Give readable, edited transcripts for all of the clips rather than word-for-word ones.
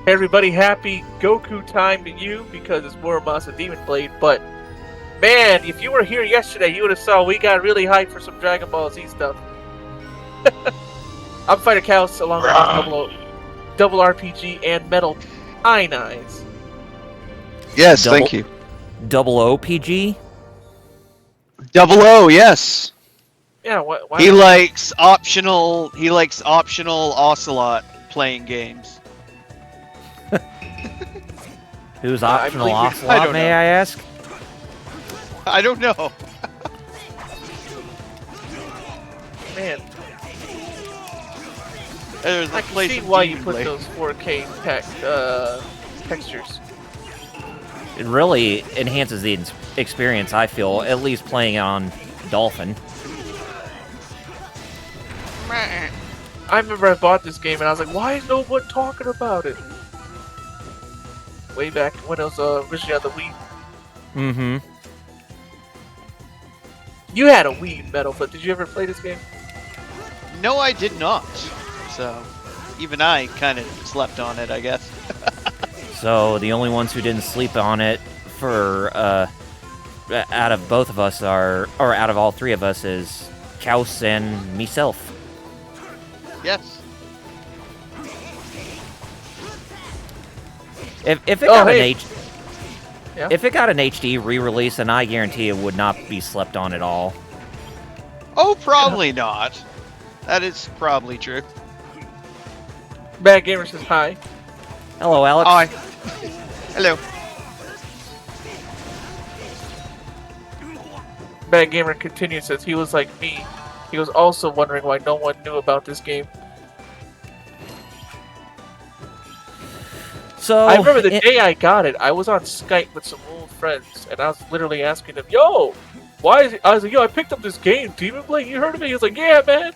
Hey everybody, happy Goku time to you because it's Muramasa Demon Blade, but man, if you were here yesterday, you would have saw we got really hyped for some Dragon Ball Z stuff. I'm Fighter Chaos along with double RPG and Metal I-9s. Yes, thank you. Double OPG? Double O, yes. Yeah, why He likes optional Ocelot playing games. Who's optional I Ocelot, may I ask? I don't know. Man, There's I can see why you put those 4K textures. It really enhances the experience, I feel, at least playing on Dolphin. I remember I bought this game and I was like, why is no one talking about it? Way back when it was originally on the Wii. Mm-hmm. You had a Wii, Metal, but did you ever play this game? No, I did not. So, even I kind of slept on it, I guess. So, the only ones who didn't sleep on it for, out of both of us or out of all three of us is Kaus and myself. Yes. If it got if it got an HD re-release, then I guarantee it would not be slept on at all. Oh, probably not. That is probably true. Bad Gamer says hi. Hello, Alex. Hi. Hello. Bad Gamer continues, says he was like me. He was also wondering why no one knew about this game. So I remember the day I got it, I was on Skype with some old friends, and I was literally asking them, yo, why is it? I was like, yo, I picked up this game, Demon Blade, you heard of it? He was like, yeah, man.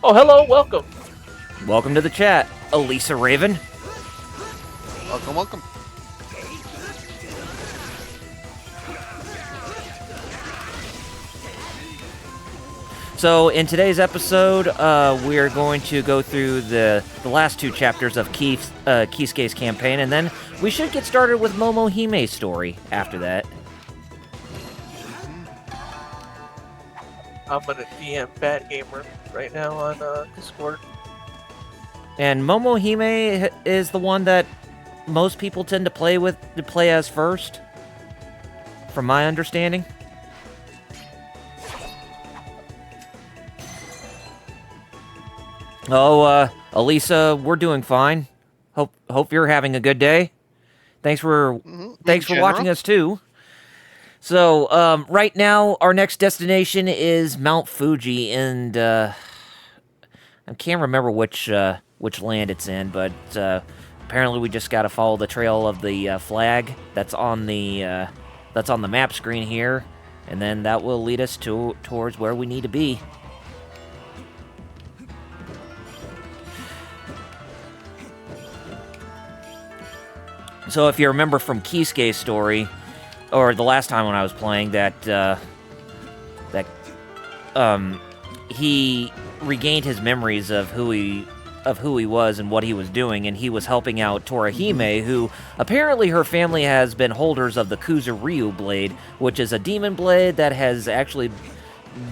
Oh, hello, welcome. Welcome to the chat, Elisa Raven. Welcome, welcome. So, in today's episode, we are going to go through the last two chapters of Kisuke's campaign, and then we should get started with Momohime's story after that. I'm gonna DM Bad Gamer right now on Discord. And Momohime is the one that most people tend to play as first, from my understanding. Oh, Elisa, we're doing fine. Hope you're having a good day. Thanks for watching us too. So, right now our next destination is Mount Fuji, and I can't remember which land it's in, but apparently we just got to follow the trail of the flag that's on the map screen here, and then that will lead us towards where we need to be. So if you remember from Kisuke's story, or the last time when I was playing, that he regained his memories of who he was and what he was doing, and he was helping out Torahime, who apparently her family has been holders of the Kuzuryu blade, which is a demon blade that has actually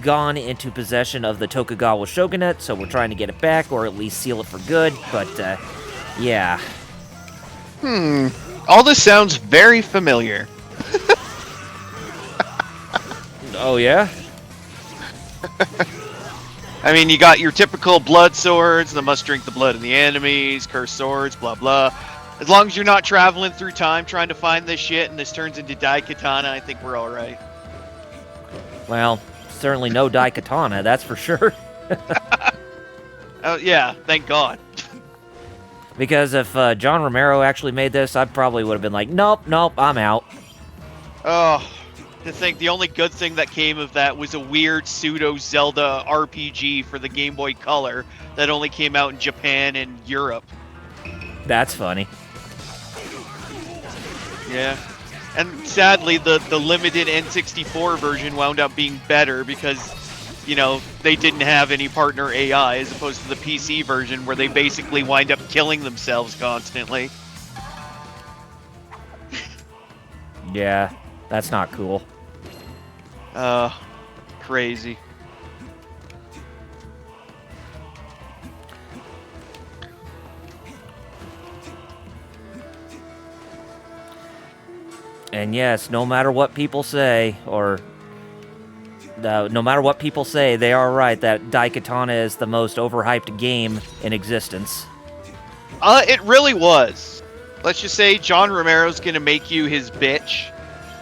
gone into possession of the Tokugawa shogunate, so we're trying to get it back, or at least seal it for good, but yeah. All this sounds very familiar. Oh, yeah? I mean, you got your typical blood swords, that must drink the blood of the enemies, cursed swords, blah blah. As long as you're not traveling through time trying to find this shit and this turns into Daikatana, I think we're alright. Well, certainly no Daikatana, that's for sure. Oh, yeah, thank God. Because if John Romero actually made this, I probably would have been like, nope, I'm out. Oh, to think the only good thing that came of that was a weird pseudo-Zelda RPG for the Game Boy Color that only came out in Japan and Europe. That's funny. Yeah. And sadly, the limited N64 version wound up being better because you know, they didn't have any partner AI, as opposed to the PC version where they basically wind up killing themselves constantly. Yeah, that's not cool. Crazy. And yes, no matter what people say, no matter what people say, they are right that Daikatana is the most overhyped game in existence. It really was. Let's just say John Romero's gonna make you his bitch,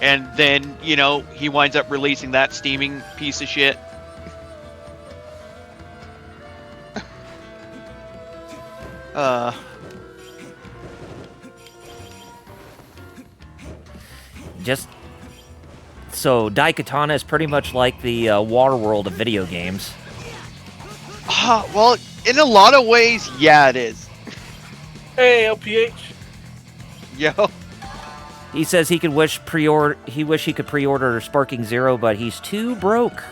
and then, you know, he winds up releasing that steaming piece of shit. Just so Daikatana is pretty much like the Waterworld of video games. Well, in a lot of ways, yeah, it is. Hey, LPH. Yo. He says he could wish he could pre-order Sparking Zero, but he's too broke.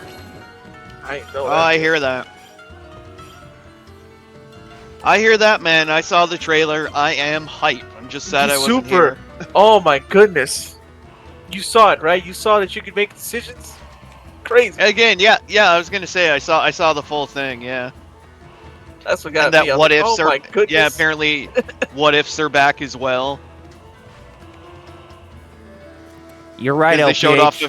I know Oh, that. I hear that. I hear that, man. I saw the trailer. I am hype. I'm just sad I wasn't Super. here. Oh my goodness. You saw it, right? You saw that you could make decisions? Crazy. Again, yeah, I was gonna say I saw the full thing, yeah. That's what got And that me. I was what like, ifs oh are my goodness. yeah, apparently what ifs are back as well. You're right, LPH. They showed off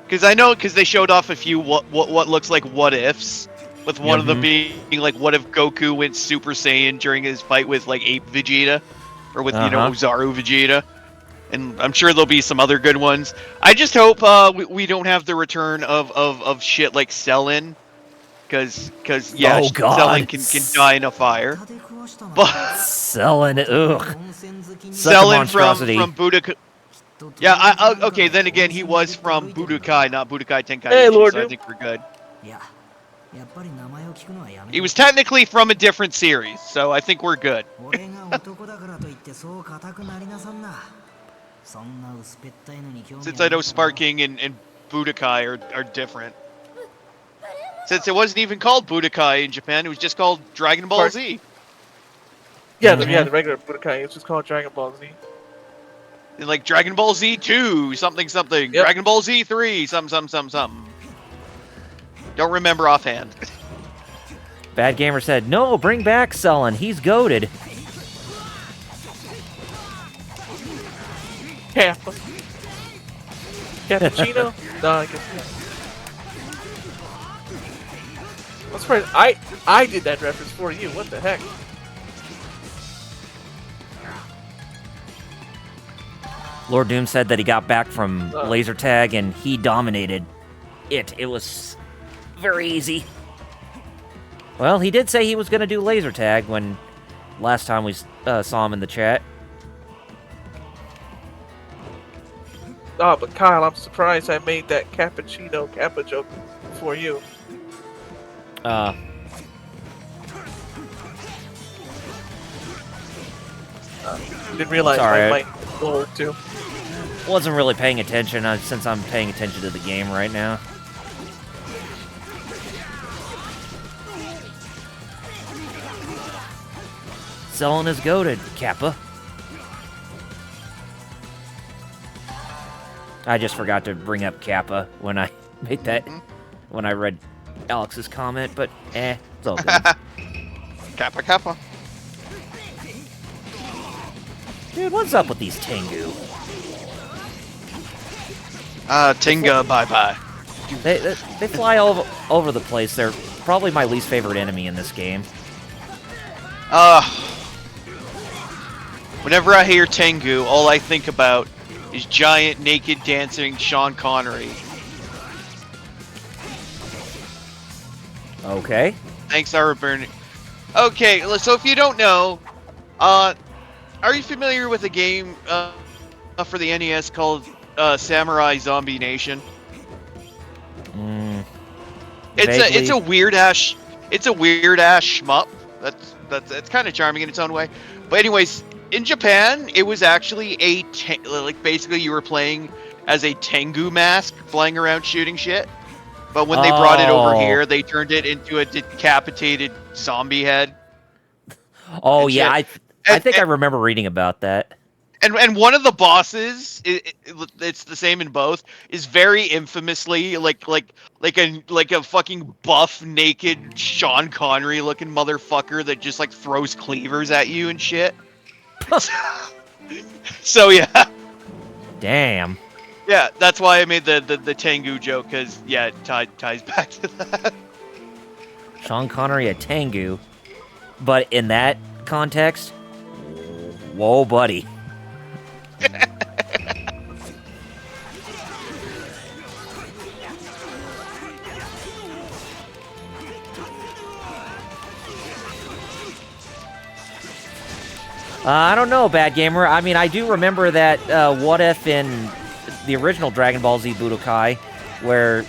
because they showed off a few what looks like what ifs, with one of them being like, what if Goku went Super Saiyan during his fight with like Ape Vegeta, or with you know, Zaru Vegeta, and I'm sure there'll be some other good ones. I just hope we don't have the return of shit like Cellin, because yeah, Oh, God. Cellin can die in a fire, but Cellin, ugh. Such a Cellin monstrosity. from Budokai. Yeah, okay, then again, he was from Budokai, not Budokai Tenkaichi, Hey, Lord so I Doom. think we're good. He was technically from a different series, so I think we're good. Since I know Sparking and Budokai are different. Since it wasn't even called Budokai in Japan, it was just called Dragon Ball Z. Yeah, the regular Budokai. It's just called Dragon Ball Z. And like Dragon Ball Z 2, something. Yep. Dragon Ball Z 3, something. Don't remember offhand. Bad Gamer said, no, bring back Cellin. He's goated. Kappa. Cappuccino? No, I guess not. I'm surprised I did that reference for you. What the heck? Lord Doom said that he got back from laser tag and he dominated it. It was very easy. Well, he did say he was going to do laser tag when last time we saw him in the chat. Oh, but Kyle, I'm surprised I made that cappuccino Kappa joke for you. Didn't realize Sorry. I might go too. Wasn't really paying attention since I'm paying attention to the game right now. Cellin is goated, Kappa. I just forgot to bring up Kappa when I made that, when I read Alex's comment, but it's all good. Kappa. Dude, what's up with these Tengu? Tinga, bye-bye. They fly all over the place. They're probably my least favorite enemy in this game. Whenever I hear Tengu, all I think about is giant, naked, dancing Sean Connery. Okay. Thanks, Ara Burn. Okay, so if you don't know, are you familiar with a game for the NES called Samurai Zombie Nation? It's a weird ass shmup. That's kind of charming in its own way. But anyways, in Japan, it was actually basically you were playing as a Tengu mask, flying around shooting shit. But when they brought it over Oh. here, they turned it into a decapitated zombie head. Oh and yeah, shit. I think I remember reading about that. And one of the bosses, it's the same in both, is very infamously like a fucking buff naked Sean Connery looking motherfucker that just like throws cleavers at you and shit. So yeah, Damn. yeah, that's why I made the Tengu joke, because yeah, it ties back to that. Sean Connery a Tengu. But in that context, whoa, buddy. I don't know, Bad Gamer. I mean, I do remember that What If in the original Dragon Ball Z Budokai, where,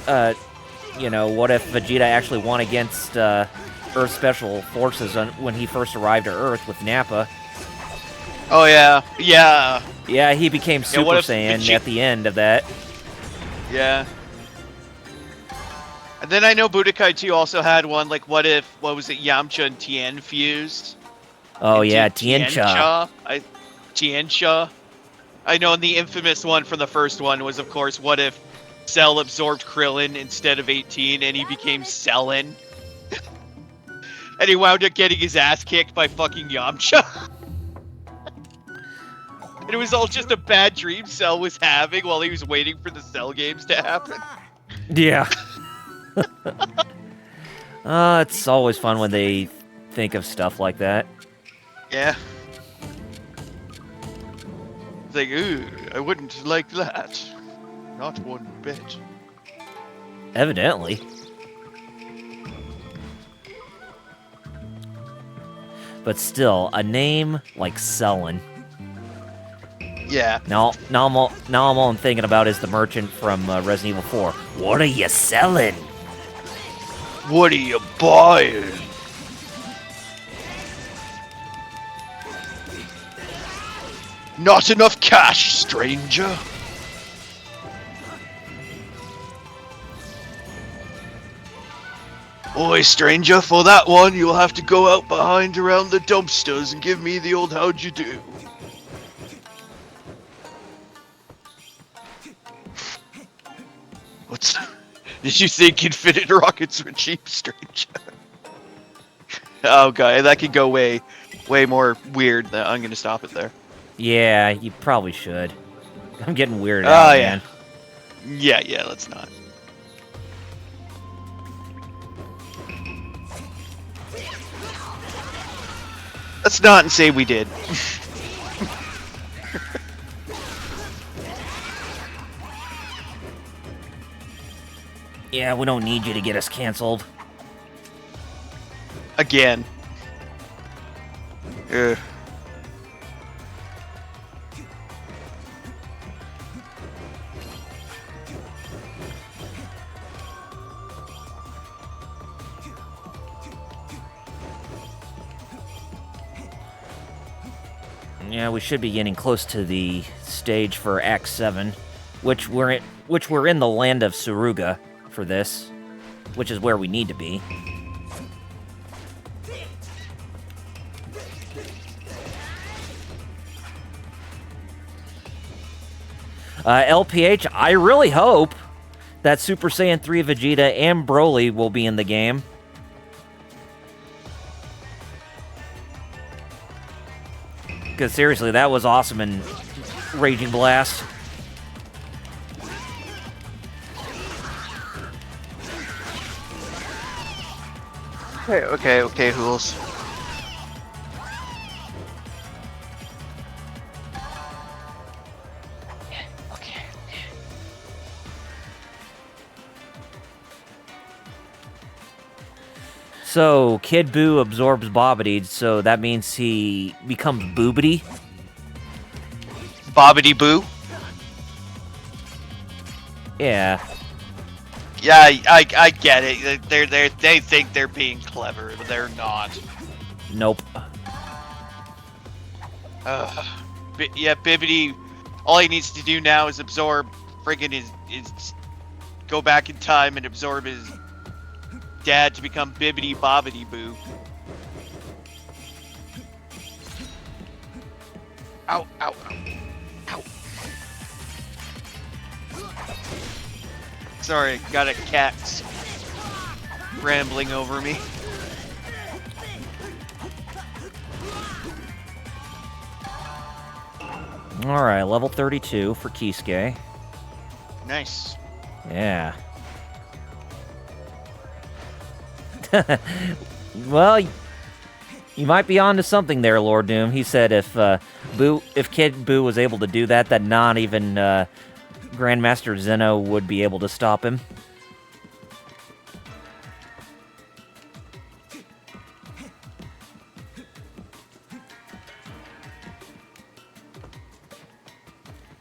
What If Vegeta actually won against Earth Special Forces when he first arrived to Earth with Nappa. Oh yeah, yeah. Yeah, he became Super What If Saiyan at the end of that. Yeah. And then I know Budokai 2 also had one, like, what was it, Yamcha and Tien fused? Oh yeah, Tiancha. Tiancha. I know, and the infamous one from the first one was, of course, what if Cell absorbed Krillin instead of 18 and he became Cellin? And he wound up getting his ass kicked by fucking Yamcha. And it was all just a bad dream Cell was having while he was waiting for the Cell games to happen. Yeah. It's always fun when they think of stuff like that. Yeah. It's like, ooh, I wouldn't like that. Not one bit. Evidently. But still, a name like Cellin. Yeah. Now all I'm thinking about is the merchant from Resident Evil 4. What are you selling? What are you buying? Not enough cash, stranger. Oi, stranger, for that one, you'll have to go out behind around the dumpsters and give me the old how'd you do. What's... Did you think infinite rockets were cheap, stranger? Oh, God, that could go way more weird. I'm gonna stop it there. Yeah, you probably should. I'm getting weirded out, yeah. man. Yeah, let's not. Let's not and say we did. Yeah, we don't need you to get us canceled. Again. Ugh. Yeah, we should be getting close to the stage for Act 7, which we're in the land of Suruga for this, which is where we need to be. LPH, I really hope that Super Saiyan 3 Vegeta and Broly will be in the game. Because seriously, that was awesome in Raging Blast. Okay, Hools. So, Kid Buu absorbs Bobbity, so that means he becomes Boobity? Bobbity Boo? Yeah. Yeah, I get it. They think they're being clever, but they're not. Nope. Yeah, Bibbidi, all he needs to do now is absorb friggin' his go back in time and absorb his dad to become Bibbidi Bobbidi Boo. Ow, ow, ow. Ow. Sorry, got a cat rambling over me. Alright, level 32 for Kisuke. Nice. Yeah. Well, you might be onto something there, Lord Doom. He said if Kid Boo was able to do that, that not even Grandmaster Zeno would be able to stop him.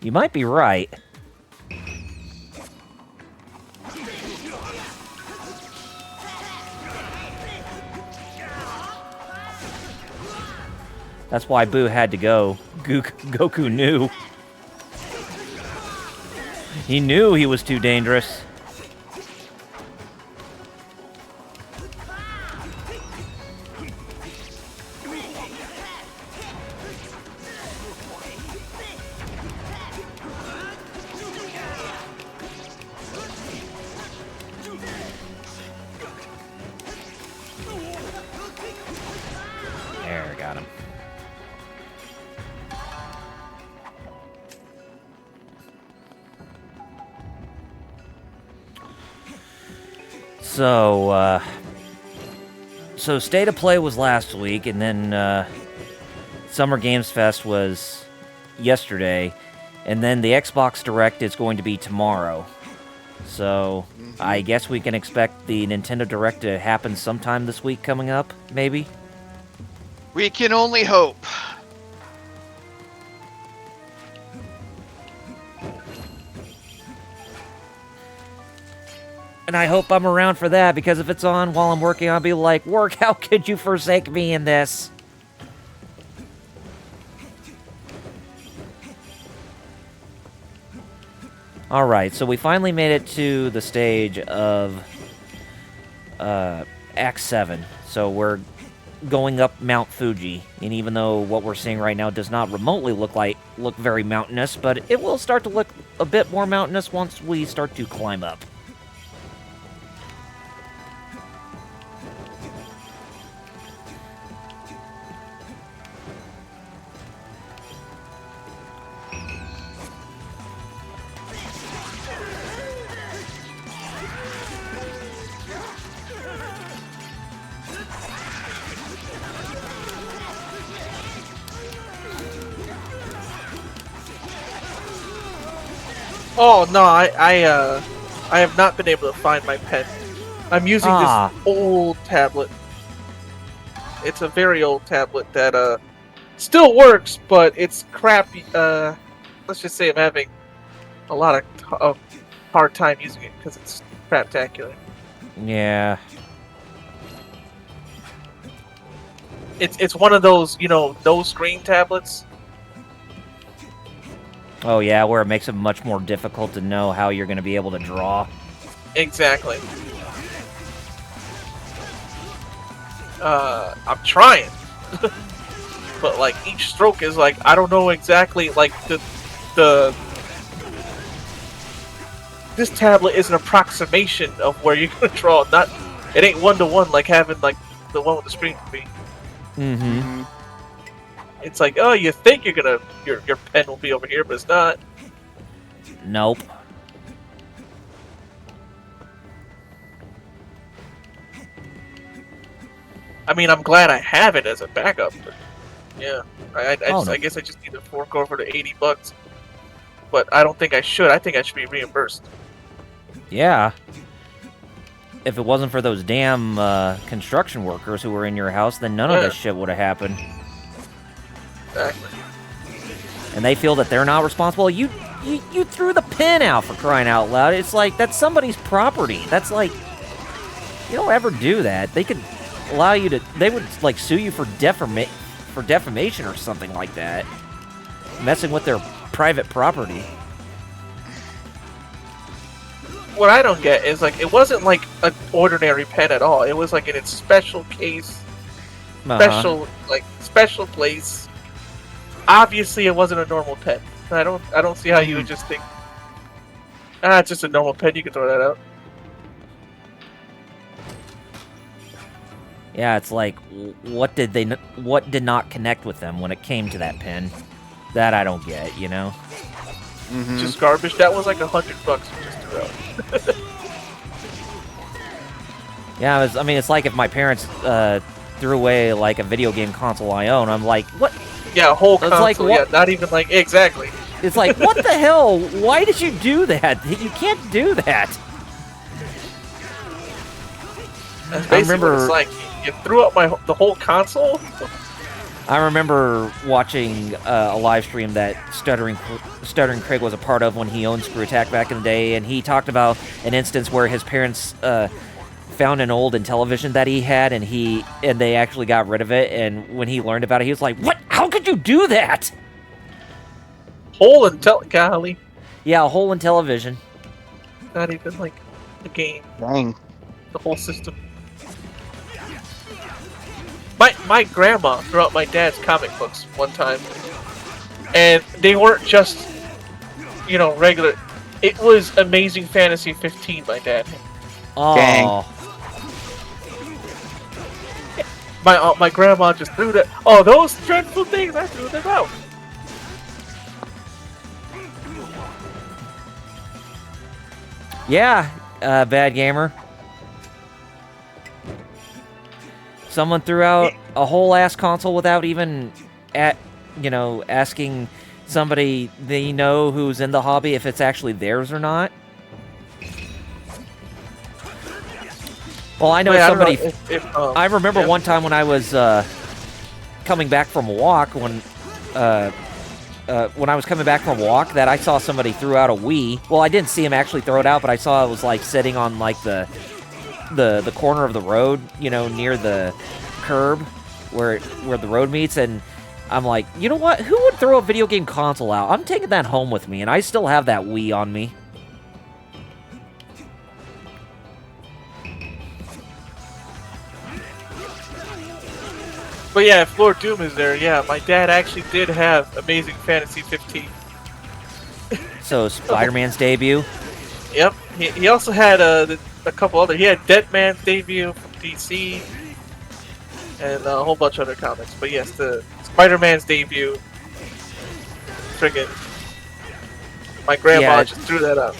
You might be right. That's why Boo had to go. Goku knew. He knew he was too dangerous. There, got him. So State of Play was last week, and then Summer Games Fest was yesterday, and then the Xbox Direct is going to be tomorrow. So I guess we can expect the Nintendo Direct to happen sometime this week coming up, maybe? We can only hope. And I hope I'm around for that, because if it's on while I'm working, I'll be like, work, how could you forsake me in this? Alright, so we finally made it to the stage of Act 7. So we're going up Mount Fuji, and even though what we're seeing right now does not remotely look very mountainous, but it will start to look a bit more mountainous once we start to climb up. Oh no, I have not been able to find my pen. I'm using this old tablet. It's a very old tablet that still works, but it's crappy. Let's just say I'm having a lot of hard time using it because it's craptacular. Yeah. It's one of those, you know, no screen tablets. Oh yeah, where it makes it much more difficult to know how you're going to be able to draw. Exactly. I'm trying. But like each stroke is like, I don't know exactly, like this tablet is an approximation of where you're gonna draw. Not, it ain't one-to-one like having like the one with the screen would be. Mm-hmm. It's like, oh, you think you're gonna your pen will be over here, but it's not. Nope. I mean, I'm glad I have it as a backup, but yeah, I No. guess I just need to fork over the $80. But I don't think I should. I think I should be reimbursed. Yeah. If it wasn't for those damn construction workers who were in your house, then none of this shit would have happened. Exactly. And they feel that they're not responsible. You threw the pin out, for crying out loud. It's like, that's somebody's property. That's like, you don't ever do that. They could allow you to, they would like sue you for defamation or something like that. Messing with their private property. what I don't get is like it wasn't like an ordinary pen at all. It was like in its special case, special place. Obviously, it wasn't a normal pen. I don't see how you would just think, it's just a normal pen. You can throw that out. Yeah, it's like, what did not connect with them when it came to that pen? That I don't get, you know? Just garbage. That was like $100 you just threw out. Yeah, I mean, it's like if my parents threw away like a video game console I own. I'm like, what? Yeah, a whole console. Like, yeah, not even like exactly. It's like, what the hell? Why did you do that? You can't do that. That's basically what it's like. You threw out the whole console. I remember watching a live stream that Stuttering Craig was a part of when he owned Screw Attack back in the day, and he talked about an instance where his parents found an old Intellivision that he had, and they actually got rid of it. And when he learned about it, he was like, "What? How could you do that?" Whole golly. Yeah, a whole Intellivision. Not even like a game. Dang. The whole system. My grandma threw out my dad's comic books one time, and they weren't just, regular. It was Amazing Fantasy 15. My dad. Oh. Dang. My grandma just threw that. Oh, those dreadful things! I threw them out. Yeah, bad gamer. Someone threw out a whole ass console without even asking somebody they know who's in the hobby if it's actually theirs or not. Well, I know somebody. I remember one time when I was coming back from a walk when I was coming back from a walk that I saw somebody threw out a Wii. Well, I didn't see him actually throw it out, but I saw it was like sitting on like the corner of the road, near the curb where the road meets, and I'm like, you know what? Who would throw a video game console out? I'm taking that home with me, and I still have that Wii on me. But yeah, if Lord Doom is there, yeah, my dad actually did have Amazing Fantasy 15. So, Spider-Man's debut? Yep. He also had a couple other. He had Deadman's debut from DC, and a whole bunch of other comics. But yes, the Spider-Man's debut. Friggin'. My grandma just threw that out.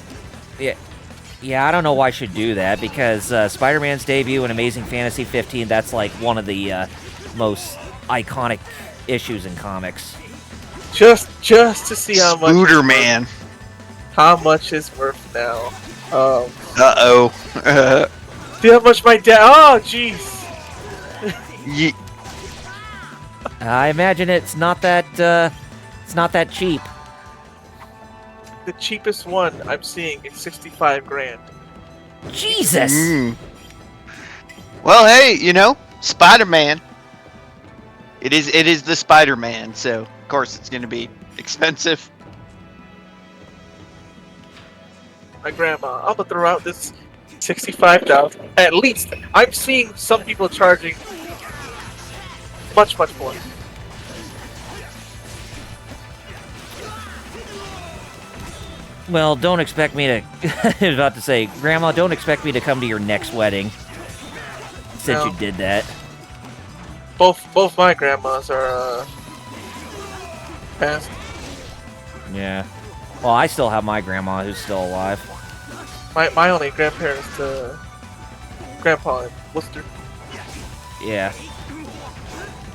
Yeah, I don't know why I should do that, because Spider-Man's debut and Amazing Fantasy 15, that's like one of the most iconic issues in comics. Just to see how much. Spooderman. How much is worth now? Uh-oh. See how much my dad... Oh, jeez! I imagine it's not that cheap. The cheapest one I'm seeing is 65 grand. Jesus! Well, hey, Spider-Man. It is the Spider-Man, so of course it's going to be expensive. My grandma, I'm gonna throw out this $65,000. At least I'm seeing some people charging much more. Well, don't expect me to. I was about to say, Grandma, don't expect me to come to your next wedding. Since you did that. Both my grandmas are passed. Yeah. Well, I still have my grandma who's still alive. My only grandparents, Grandpa in Worcester. Yeah.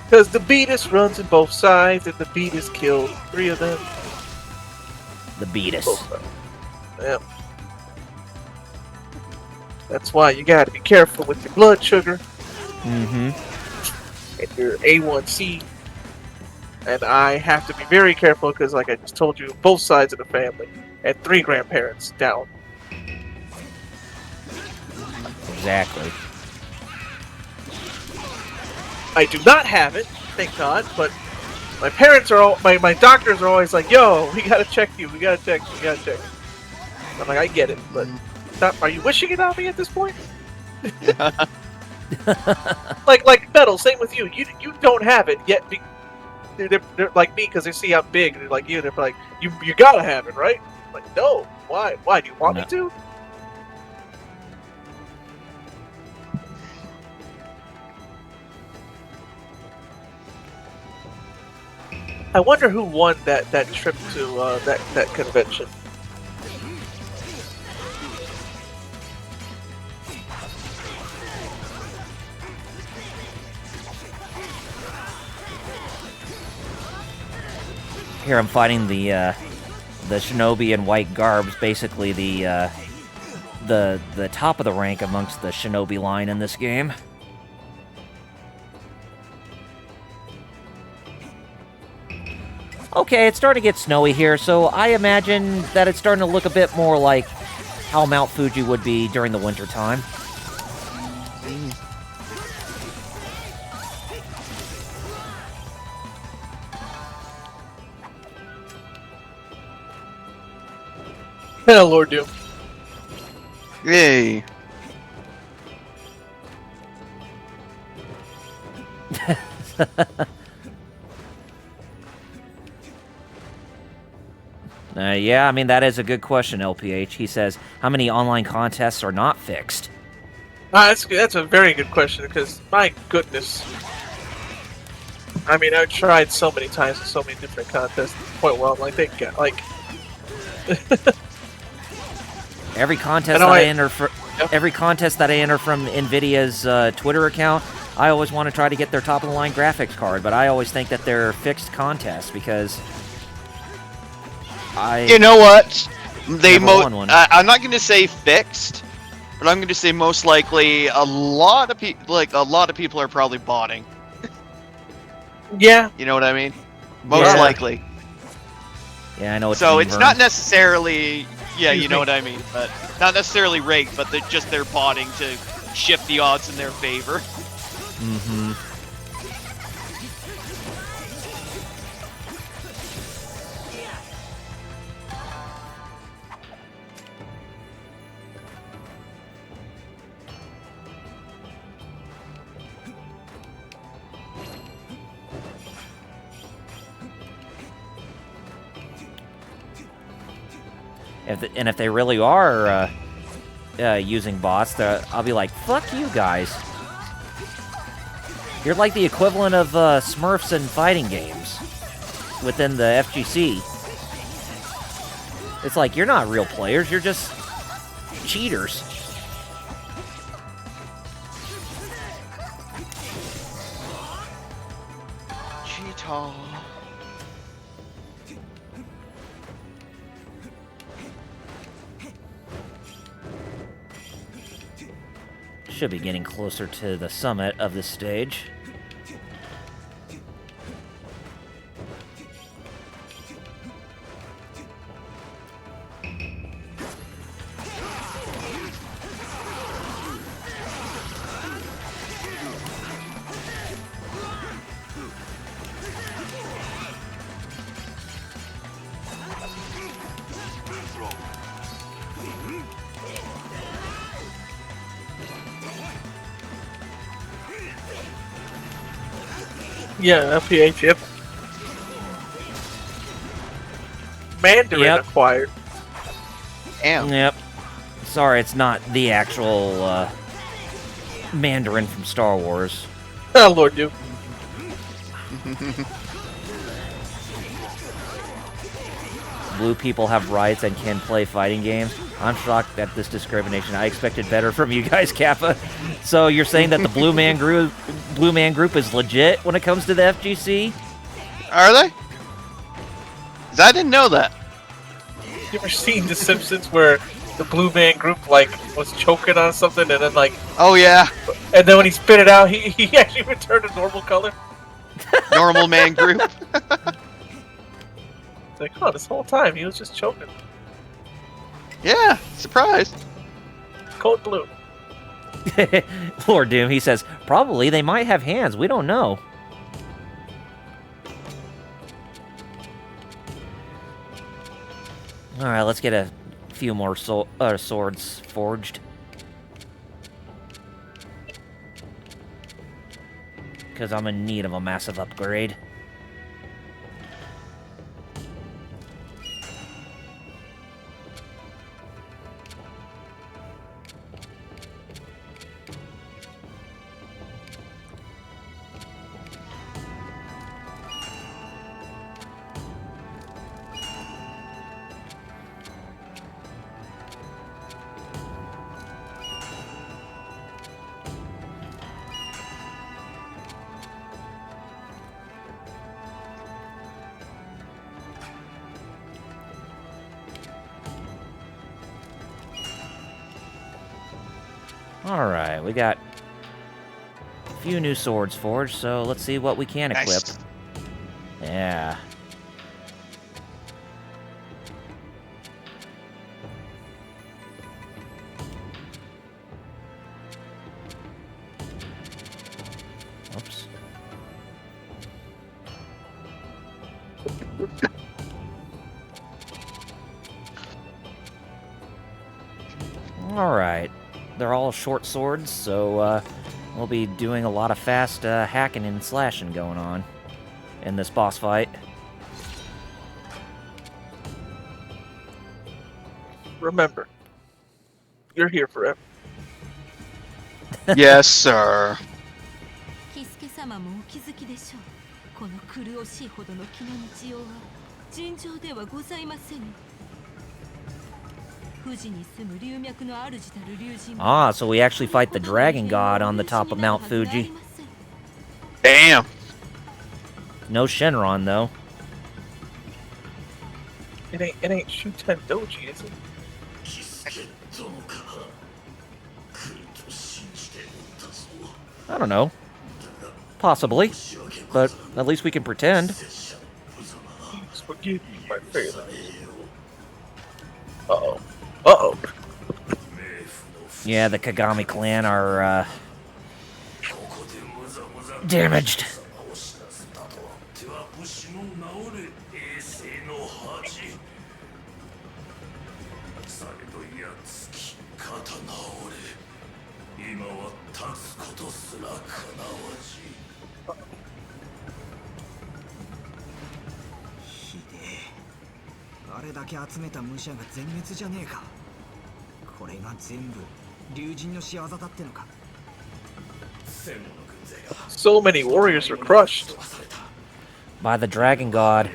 Because the Beatus runs in both sides, and the Beatus killed 3 of them. The Beatus. Yep. That's why you gotta be careful with your blood sugar. Mm-hmm. And your A1C. And I have to be very careful because, like I just told you, both sides of the family. And 3 grandparents down. Exactly. I do not have it, thank God, but my parents are my doctors are always like, yo, we gotta check you, we gotta check. I'm like, I get it, but Are you wishing it on me at this point? like Metal, same with you. You don't have it yet. They're like me because they see I'm big, and they're like you. They're like, you gotta have it, right? I'm like, no. Why? Why do you want me to? I wonder who won that trip to that convention. Here I'm fighting the shinobi in white garbs, basically the top of the rank amongst the shinobi line in this game. Okay, it's starting to get snowy here, so I imagine that it's starting to look a bit more like how Mount Fuji would be during the winter time. Lord Doom. Yay. Yeah, I mean, that is a good question, LPH. He says, how many online contests are not fixed? That's a very good question, because, my goodness. I mean, I've tried so many times with so many different contests, to the point where I'm like, they get, like... Every contest that I enter every contest that I enter from NVIDIA's Twitter account, I always want to try to get their top-of-the-line graphics card, but I always think that they're fixed contests, because... You know what? I'm not going to say fixed, but I'm going to say most likely a lot of people are probably botting. Yeah. You know what I mean? Most likely. Yeah, I know. So it's not necessarily, you know what I mean, but not necessarily rigged, but they're botting to shift the odds in their favor. Mm-hmm. If they really are using bots, I'll be like, fuck you guys. You're like the equivalent of Smurfs in fighting games within the FGC. It's like, you're not real players, you're just cheaters. Cheetah. Should be getting closer to the summit of the stage. Yeah, LPH, yep. Mandarin acquired. Damn. Yep. Sorry, it's not the actual Mandarin from Star Wars. Oh, Lord Doom. Blue people have rights and can play fighting games. I'm shocked at this discrimination. I expected better from you guys, Kappa. So you're saying that the Blue Man Group is legit when it comes to the FGC? Are they? 'Cause I didn't know that. You ever seen The Simpsons where the Blue Man Group like was choking on something and then like? Oh yeah. And then when he spit it out, he actually returned a normal color. Normal man group. It's like, oh, this whole time he was just choking. Yeah, surprised. Code blue. Lord Doom, he says, probably they might have hands. We don't know. Alright, let's get a few more swords forged. Because I'm in need of a massive upgrade. Alright, we got a few new swords forged, so let's see what we can equip. Nice. Yeah. Oops. Alright. They're all short swords, so we'll be doing a lot of fast hacking and slashing going on in this boss fight. Remember, you're here forever. Yes, sir. キスケ様もお気づきでしょう。この苦しいほどの気の持ちようは尋常ではございません。富士に住む龍脈の主たる龍神。Ah, so we actually fight the dragon god on the top of Mount Fuji. Damn. No Shenron, though. It ain't Shuten Doji, is it? I don't know. Possibly. But at least we can pretend. Please forgive me, my failure. Uh-oh. Uh-oh. Yeah, the Kagami clan are, damaged. So many warriors were crushed. By the dragon god.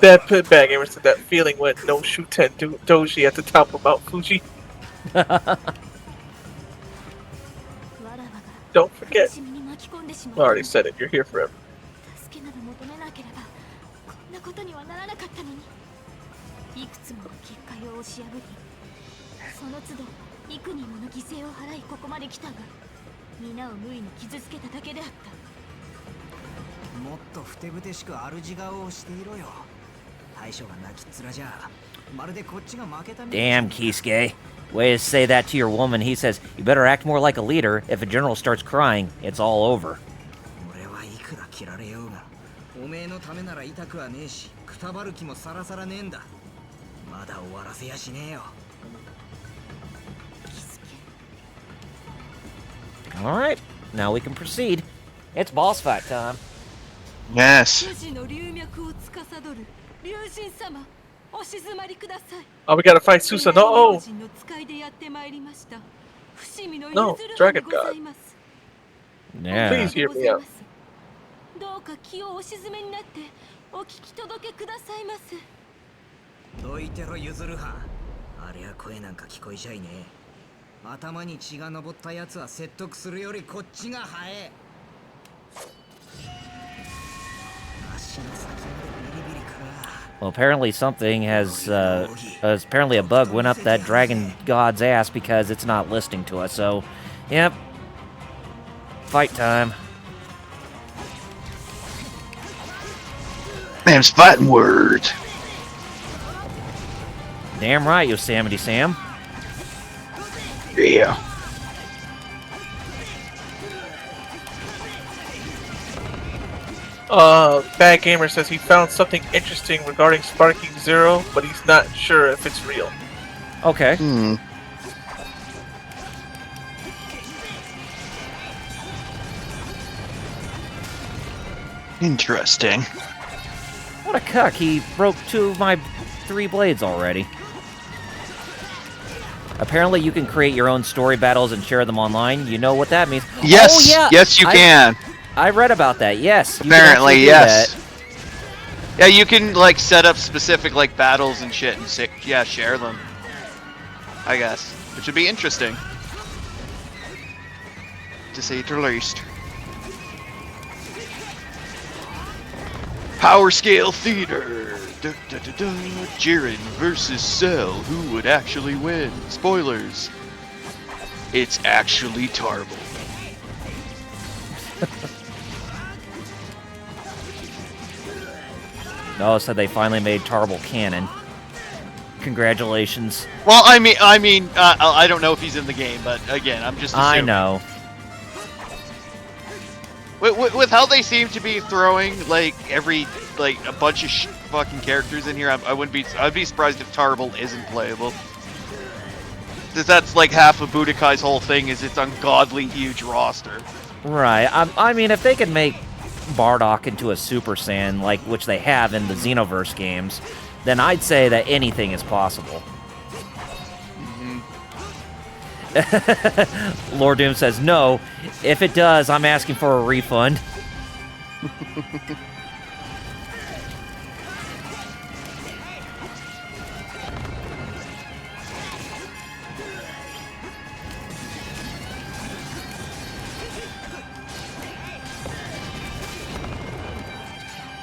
That pitbag ever said that feeling when no Shuten Doji at the top of Mount Fuji. Don't forget. I already said it, you're here forever. 助けなど求めなければこんなことにはならなかったのに。いくつもの結界を押し破り、その都度幾人もの犠牲を払いここまで来たが、皆を無意に傷つけただけであった。もっとふてぶてしく主顔をしていろよ。大将が泣きっ面じゃ、まるでこっちが負けたみたい。 Damn, Kisuke. Way to say that to your woman. He says, you better act more like a leader. If a general starts crying, it's all over. Alright, now we can proceed. It's boss fight time. Yes. Oh, we gotta fight Susanoo. Oh. No, Dragon God. Yeah. Please hear me out. どうか気をお静めになってお聞き届けくださいませ。どいてろゆずるはん。ありゃ声なんか聞こえちゃいねえ。頭に血が上ったやつは説得するよりこっちが早え。足の先までビリビリか。 Well, apparently something has, apparently a bug went up that dragon god's ass because it's not listening to us, so, yep. Fight time. Man's fighting words. Damn right, Yosemite Sam. Yeah. Bad Gamer says he found something interesting regarding Sparking Zero, but he's not sure if it's real. Okay. Interesting. What a cuck. He broke 2 of my 3 blades already. Apparently you can create your own story battles and share them online. You know what that means. Yes! Oh, yeah! Yes, you can! I read about that, yes. Apparently, yes. Yeah, you can, like, set up specific, like, battles and shit and, share them. I guess. Which would be interesting. To say the least. Power Scale Theater! Jiren versus Cell. Who would actually win? Spoilers. It's actually Tarble. No, so they finally made Tarble canon. Congratulations. Well, I mean, I don't know if he's in the game, but again, I'm just assuming. I know. With how they seem to be throwing like a bunch of fucking characters in here, I'd be surprised if Tarble isn't playable. Because that's like half of Budokai's whole thing is its ungodly huge roster. Right. I mean, if they could make Bardock into a Super Saiyan, like which they have in the Xenoverse games, then I'd say that anything is possible. Lord Doom says, no, if it does, I'm asking for a refund.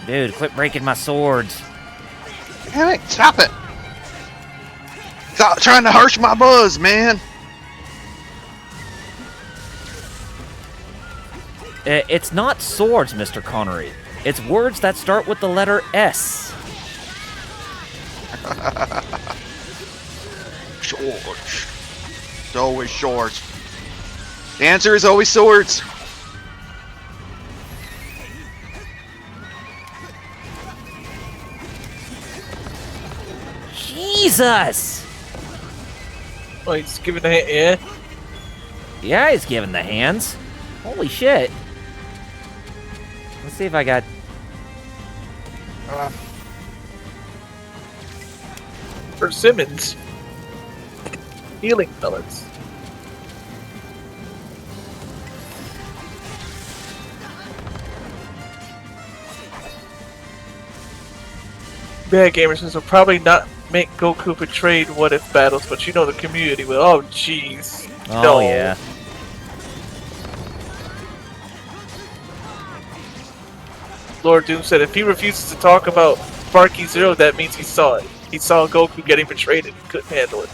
Dude, quit breaking my swords. Damn it, stop it! Stop trying to harsh my buzz, man! It's not swords, Mr. Connery. It's words that start with the letter S. Swords. It's always swords. The answer is always swords. Jesus! Oh, he's giving a yeah. Yeah, he's giving the hands. Holy shit. Let's see if I got... Persimmons. Healing pellets. Bad Gamer says will probably not make Goku betrayed what if battles, but you know the community will. Oh, jeez. Oh, no. yeah. Lord Doom said if he refuses to talk about Sparky Zero, that means he saw it. He saw Goku getting betrayed and he couldn't handle it.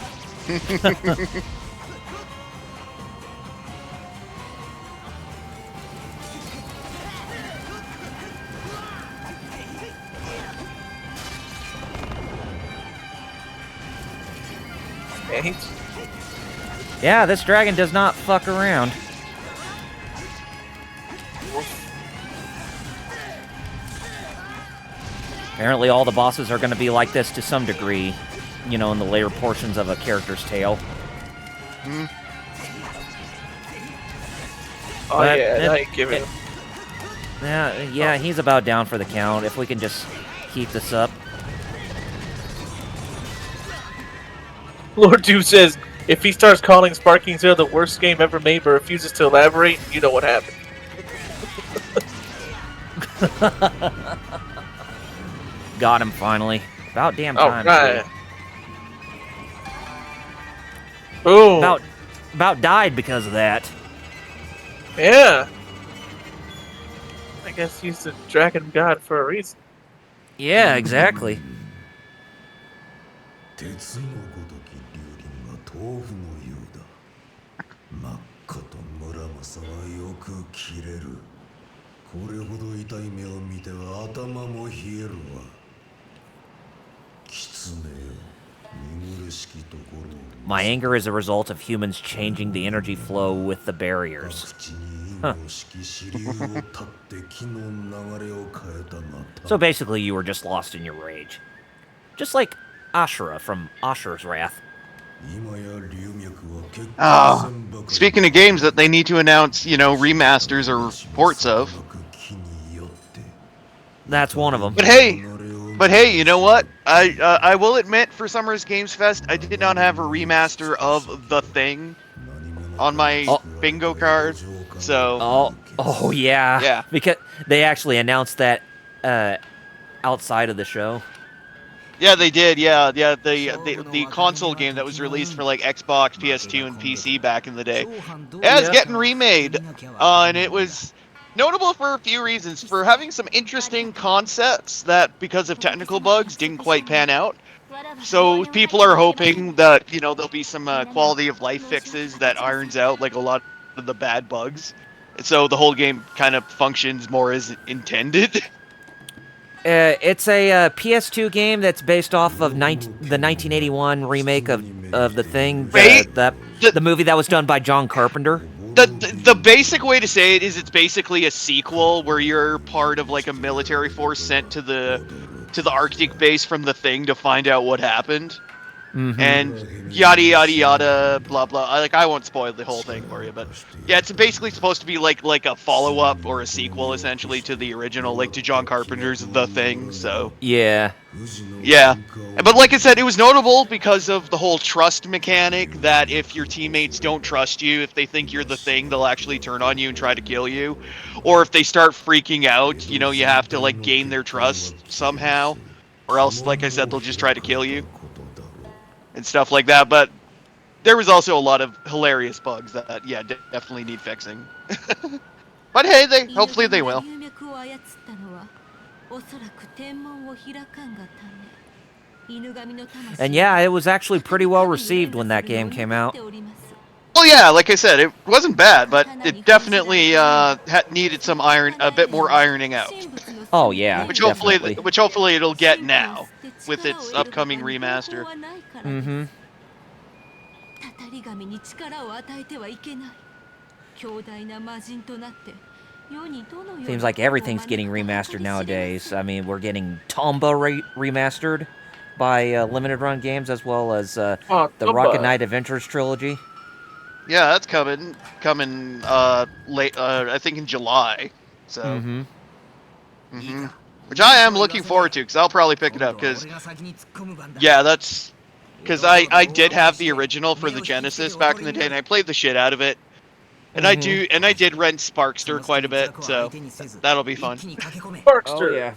Man, he's... Yeah, this dragon does not fuck around. Apparently all the bosses are going to be like this to some degree, you know, in the later portions of a character's tale. Oh But yeah, I ain't giving him. Yeah, he's about down for the count. If we can just keep this up. Lord Doom says if he starts calling Sparking Zero the worst game ever made but refuses to elaborate, you know what happened. Got him finally. About damn time. Alright. Boom. About died because of that. Yeah. I guess he's the dragon god for a reason. Yeah, exactly. 鉄のごとき竜輪が豆腐のようだ。真っ赤と村正はよく切れる。これほど痛い目を見ては頭も冷えるわ。狐よ、見苦しきところを。 My anger is a result of humans changing the energy flow with the barriers. 口に So basically, you were just lost in your rage. Just like Ashura from Ashura's Wrath. Oh, speaking of games that they need to announce, remasters or ports of. That's one of them. But hey, you know what? I will admit, for Summer's Games Fest, I did not have a remaster of The Thing on my bingo card. So. Oh yeah. Yeah. Because they actually announced that outside of the show. Yeah, they did. Yeah. The console game that was released for like Xbox, PS2, and PC back in the day. Yeah, it's getting remade, and it was notable for a few reasons. For having some interesting concepts that, because of technical bugs, didn't quite pan out. So people are hoping that there'll be some quality of life fixes that irons out like a lot of the bad bugs, and so the whole game kind of functions more as intended. It's a PS2 game that's based off of the 1981 remake of The Thing, the movie that was done by John Carpenter. The basic way to say it is it's basically a sequel where you're part of like a military force sent to the Arctic base from The Thing to find out what happened. Mm-hmm. And yada yada yada, blah blah. I won't spoil the whole thing for you, but yeah, it's basically supposed to be like a follow up or a sequel, essentially, to the original, like to John Carpenter's The Thing. So yeah. But like I said, it was notable because of the whole trust mechanic. That if your teammates don't trust you, if they think you're The Thing, they'll actually turn on you and try to kill you. Or if they start freaking out, you have to like gain their trust somehow, or else, like I said, they'll just try to kill you. And stuff like that, but there was also a lot of hilarious bugs that, definitely need fixing. But hey, hopefully they will. And yeah, it was actually pretty well received when that game came out. Well, yeah, like I said, it wasn't bad, but it definitely needed some a bit more ironing out. Oh yeah, which hopefully it'll get now with its upcoming remaster. Mm-hmm. Seems like everything's getting remastered nowadays. I mean, we're getting Tomba remastered by Limited Run Games, as well as the Rocket Knight Adventures trilogy. Yeah, that's coming late. I think in July. So. Mm-hmm. Which I am looking forward to, because I'll probably pick it up, because that's because I did have the original for the Genesis back in the day, and I played the shit out of it, and I did rent Sparkster quite a bit, so that'll be fun. Sparkster, oh yeah.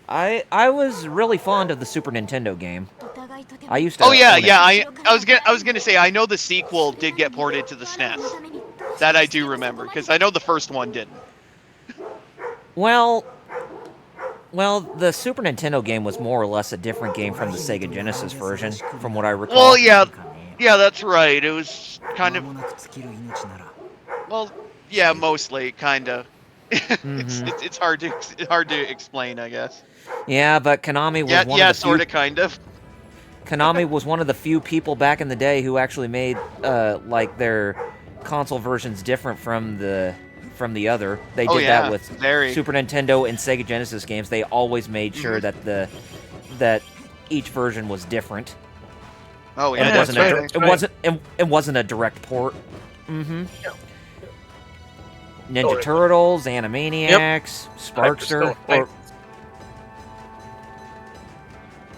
I was really fond of the Super Nintendo game. I used to. Oh yeah, I was gonna say, I know the sequel did get ported to the SNES. That I do remember, because I know the first one didn't. Well, the Super Nintendo game was more or less a different game from the Sega Genesis version, from what I recall. Well, yeah, that's right. It was kind of. Well, yeah, mostly kind of. It's hard to explain, I guess. Yeah, but Konami was sort of, kind of. Konami was one of the few people back in the day who actually made like their console versions different from the other. They did that with Super Nintendo and Sega Genesis games. They always made sure that that each version was different. Oh yeah, it wasn't a direct port. Mm-hmm. Yeah. Ninja Turtles, Animaniacs, Sparkster,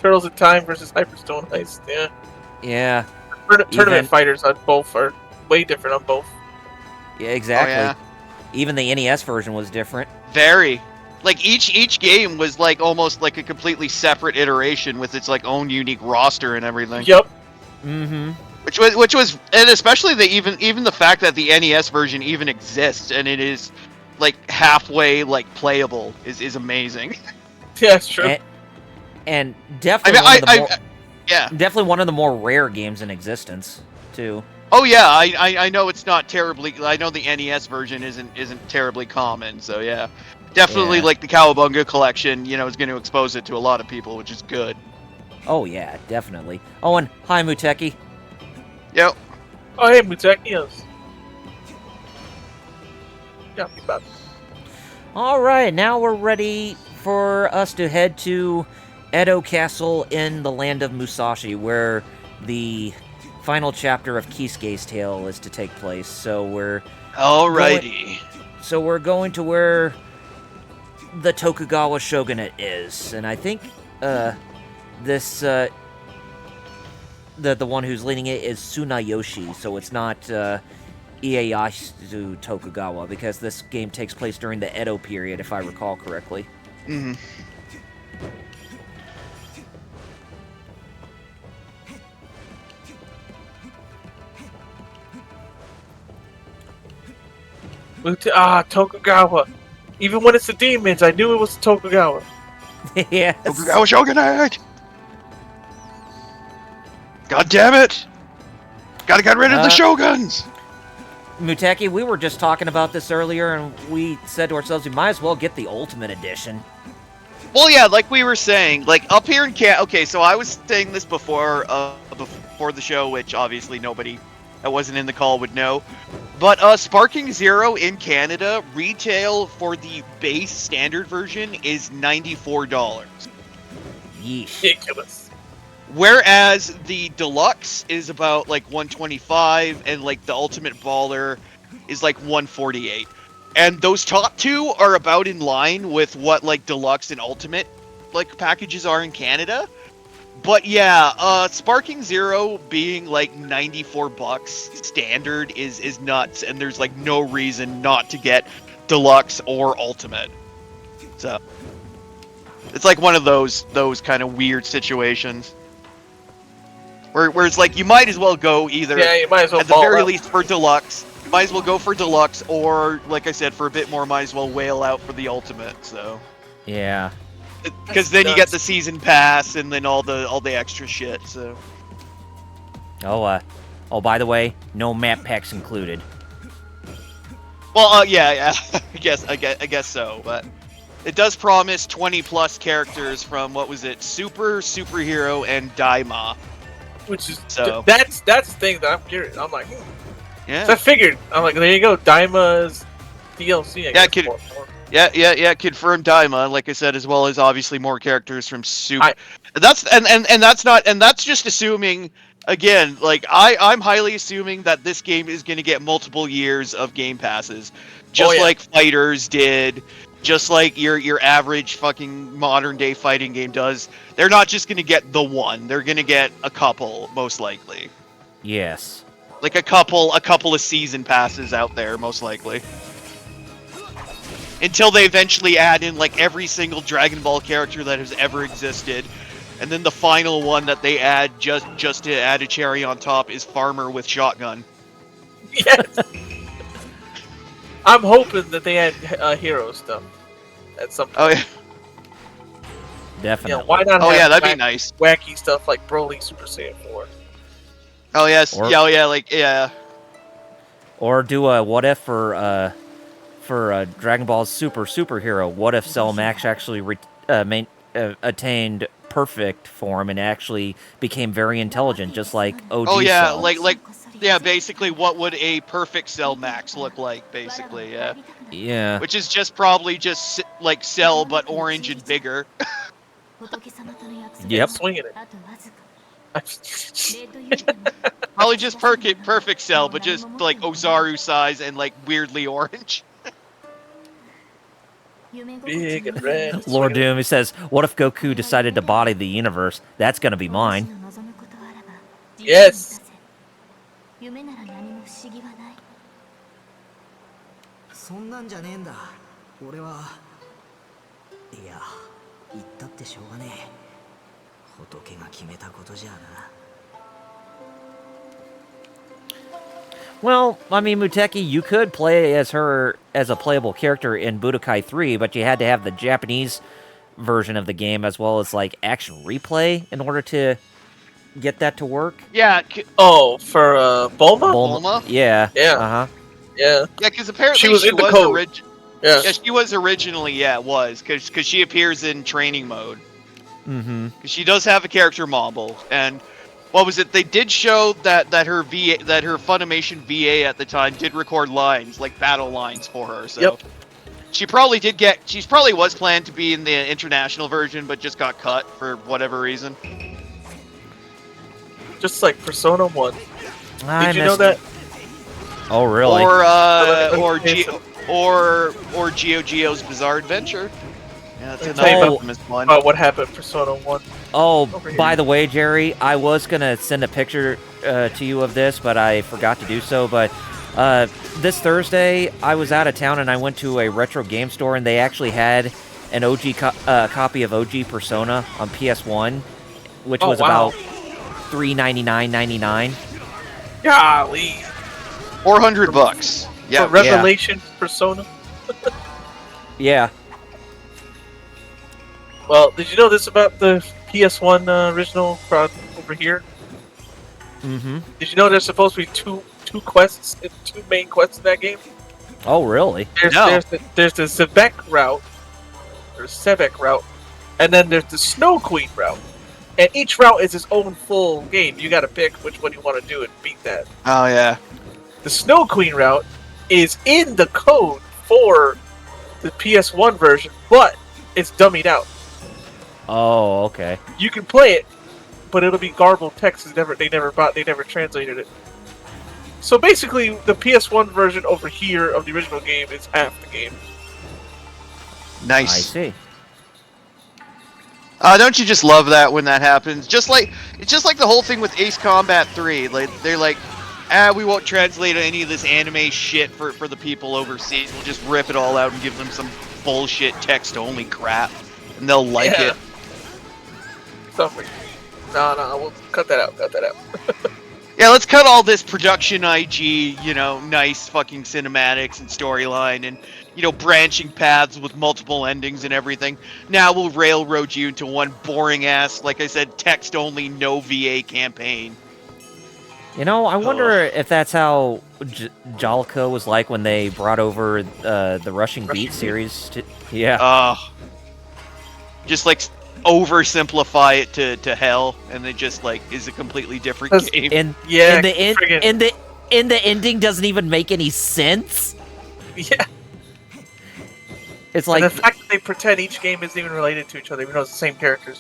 Turtles in Time versus Hyperstone Heist. Yeah. Tournament fighters on both are way different on both. Yeah, exactly. Oh, yeah. Even the NES version was different. Very. Like each game was like almost like a completely separate iteration with its like own unique roster and everything. Yep. Mm-hmm. Which was, and especially even the fact that the NES version even exists and it is like halfway like playable is amazing. Yeah, it's true. And definitely definitely one of the more rare games in existence too. Oh yeah, I know it's not terribly. I know the NES version isn't terribly common. So yeah, definitely like the Cowabunga collection. Is going to expose it to a lot of people, which is good. Oh yeah, definitely. Oh, and hi Muteki. Yep. Oh hey Muteki. Yes. Copy, Bob. All right, now we're ready for us to head to Edo Castle in the land of Musashi, where the final chapter of Kisuke's tale is to take place. So we're Alrighty. going to where the Tokugawa shogunate is, and I think this the one who's leading it is Tsunayoshi, so it's not Ieyasu Tokugawa, because this game takes place during the Edo period, if I recall correctly. Mm-hmm. Tokugawa. Even when it's the demons, I knew it was Tokugawa. Yes. Tokugawa shogunate! God damn it! Gotta get rid of the shoguns! Muteki, we were just talking about this earlier, and we said to ourselves, we might as well get the Ultimate Edition. Well, yeah, like we were saying, like up here in Canada. Okay, so I was saying this before the show, which obviously nobody that wasn't in the call would know. But Sparking Zero in Canada, retail for the base standard version is $94. Yeesh. Ridiculous. Whereas the deluxe is about like $125, and like the Ultimate Baller is like $148. And those top two are about in line with what like deluxe and ultimate like packages are in Canada. But yeah, Sparking Zero being like $94 standard is nuts, and there's like no reason not to get deluxe or ultimate. So it's like one of those kind of weird situations where it's like you might as well go either You might as well at the ball very out. least for deluxe. Might as well go for deluxe, or like I said, for a bit more, might as well whale out for the ultimate. So Yeah. because then you get the season pass and then all the extra shit. So Oh, by the way, no map packs included. well, yeah, I guess so. But it does promise 20+ characters from what was it, Superhero, and Daima. Which is So- that's the thing that I'm curious. I'm like, Yeah. So I figured, I'm like, there you go, Daima's DLC. I Yeah, guess, more. Yeah, confirmed Daima, like I said, as well as obviously more characters from Super. I- That's just assuming, again, like I'm highly assuming that this game is going to get multiple years of game passes, just like Fighters did, just like your average fucking modern day fighting game does. They're not just going to get the one; they're going to get a couple, most likely. Yes. Like a couple of season passes out there, most likely. Until they eventually add in like every single Dragon Ball character that has ever existed. And then the final one that they add just to add a cherry on top is Farmer with shotgun. Yes. I'm hoping that they add hero stuff at some point. Oh yeah. Definitely. Why not? Oh have yeah, that'd be nice. Wacky stuff like Broly Super Saiyan 4. Oh yes. Or- Yeah. Or do a what if for Dragon Ball Superhero. What if Cell Max actually attained perfect form and actually became very intelligent, just like OG Oh yeah, Cell? like basically what would a perfect Cell Max look like, basically, yeah. Yeah. Which is probably just like Cell but orange and bigger. Yep. Swinging it. Probably just perfect Cell, but just like Ozaru size and like weirdly orange. Big and red. Lord Doom, he says, what if Goku decided to body the universe? That's gonna be mine. Yes. そんなんじゃねえんだ俺はいや言ったってしょうがねえ仏が決めたことじゃな Well, I mean, Muteki, you could play as her as a playable character in Budokai 3, but you had to have the Japanese version of the game as well as, like, action replay in order to get that to work. Yeah, Oh, for Bulma? Bulma? Yeah. Yeah. Uh-huh. Yeah. yeah, because apparently She was in the code. Yeah. Yeah, she was originally, because she appears in training mode. Mm-hmm. Because she does have a character model, and what was it? They did show that her Funimation VA at the time did record lines, like battle lines for her. So Yep. she probably was planned to be in the international version, but just got cut for whatever reason. Just like Persona 1. Did you know missed that? it. Oh, really? Or Geo Geo's Bizarre Adventure. Yeah, that's Tell you another about- infamous one. About what happened in Persona 1. Oh, Over here. by the way, Jerry, I was gonna send a picture to you of this, but I forgot to do so. But this Thursday, I was out of town and I went to a retro game store, and they actually had an OG copy of OG Persona on PS1, which was wow. about $399.99. Golly. $400. Yeah. For Revelation Persona. Yeah. Well, did you know this about the PS1 original crowd over here? Mm-hmm. Did you know there's supposed to be two main quests in that game? Oh, really? There's the Sebek route, and then there's the Snow Queen route. And each route is its own full game. You got to pick which one you want to do and beat that. Oh yeah. The Snow Queen route is in the code for the PS1 version, but it's dummied out. Oh, okay. You can play it, but it'll be garbled text. They never translated it. So basically, the PS1 version over here of the original game is half the game. Nice. I see. Don't you just love that when that happens? It's just like the whole thing with Ace Combat 3. Like they're like, we won't translate any of this anime shit for the people overseas. We'll just rip it all out and give them some bullshit text only crap, and they'll like it. Something. No, we'll cut that out. Yeah, let's cut all this production IG, nice fucking cinematics and storyline and, branching paths with multiple endings and everything. Now we'll railroad you into one boring ass, like I said, text only, no VA campaign. I wonder if that's how Jalco was like when they brought over the Rushing Beat series. Yeah. Just like oversimplify it to hell, and it just like is a completely different game. And the ending doesn't even make any sense. Yeah. It's like and the fact that they pretend each game isn't even related to each other, even though it's the same characters.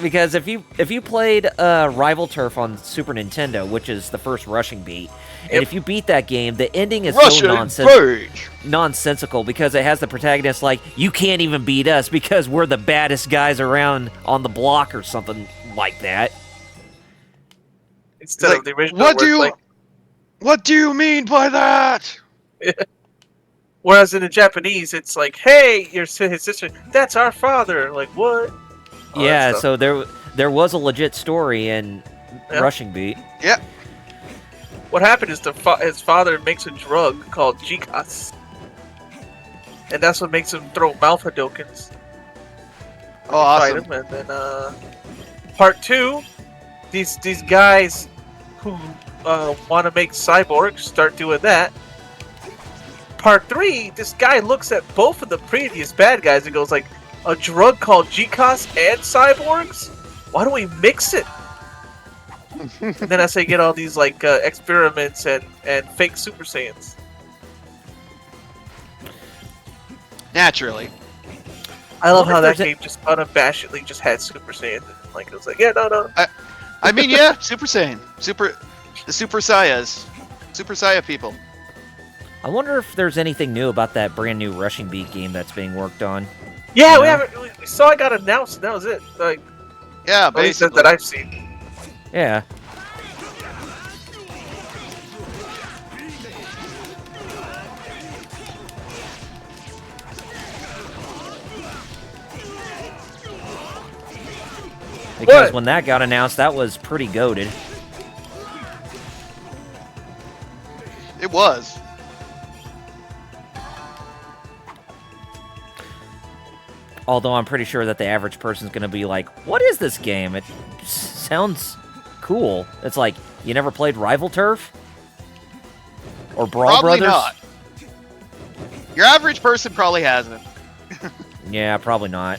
Because if you played Rival Turf on Super Nintendo, which is the first Rushing Beat, and if you beat that game, the ending is so nonsensical because it has the protagonist like, you can't even beat us because we're the baddest guys around on the block or something like that. Instead of the original, what do you mean by that? Whereas in the Japanese, it's like, hey, his sister, that's our father. Like, what? Yeah, so there was a legit story in Rushing Beat. Yeah. What happened is his father makes a drug called Jikas. And that's what makes him throw mouth hadokens. Oh, awesome. And then, part 2, these guys who want to make cyborgs start doing that. Part 3, this guy looks at both of the previous bad guys and goes like, a drug called Jikas and cyborgs? Why don't we mix it? And then that's how you get all these like experiments and fake Super Saiyans. Naturally. I love how that game just unabashedly just had Super Saiyans. Like it was like, yeah, no. I mean, yeah, Super Saiyan, the Super Saiyas, Super Saiya people. I wonder if there's anything new about that brand new Rushing Beat game that's being worked on. Yeah, we saw it got announced, and that was it. Like, yeah, basically that I've seen. Yeah. Because when that got announced, that was pretty goated. It was. Although I'm pretty sure that the average person's going to be like, what is this game? It sounds cool. It's like, you never played Rival Turf? Or Brawl Probably Brothers? Not. Your average person probably hasn't. Yeah, probably not.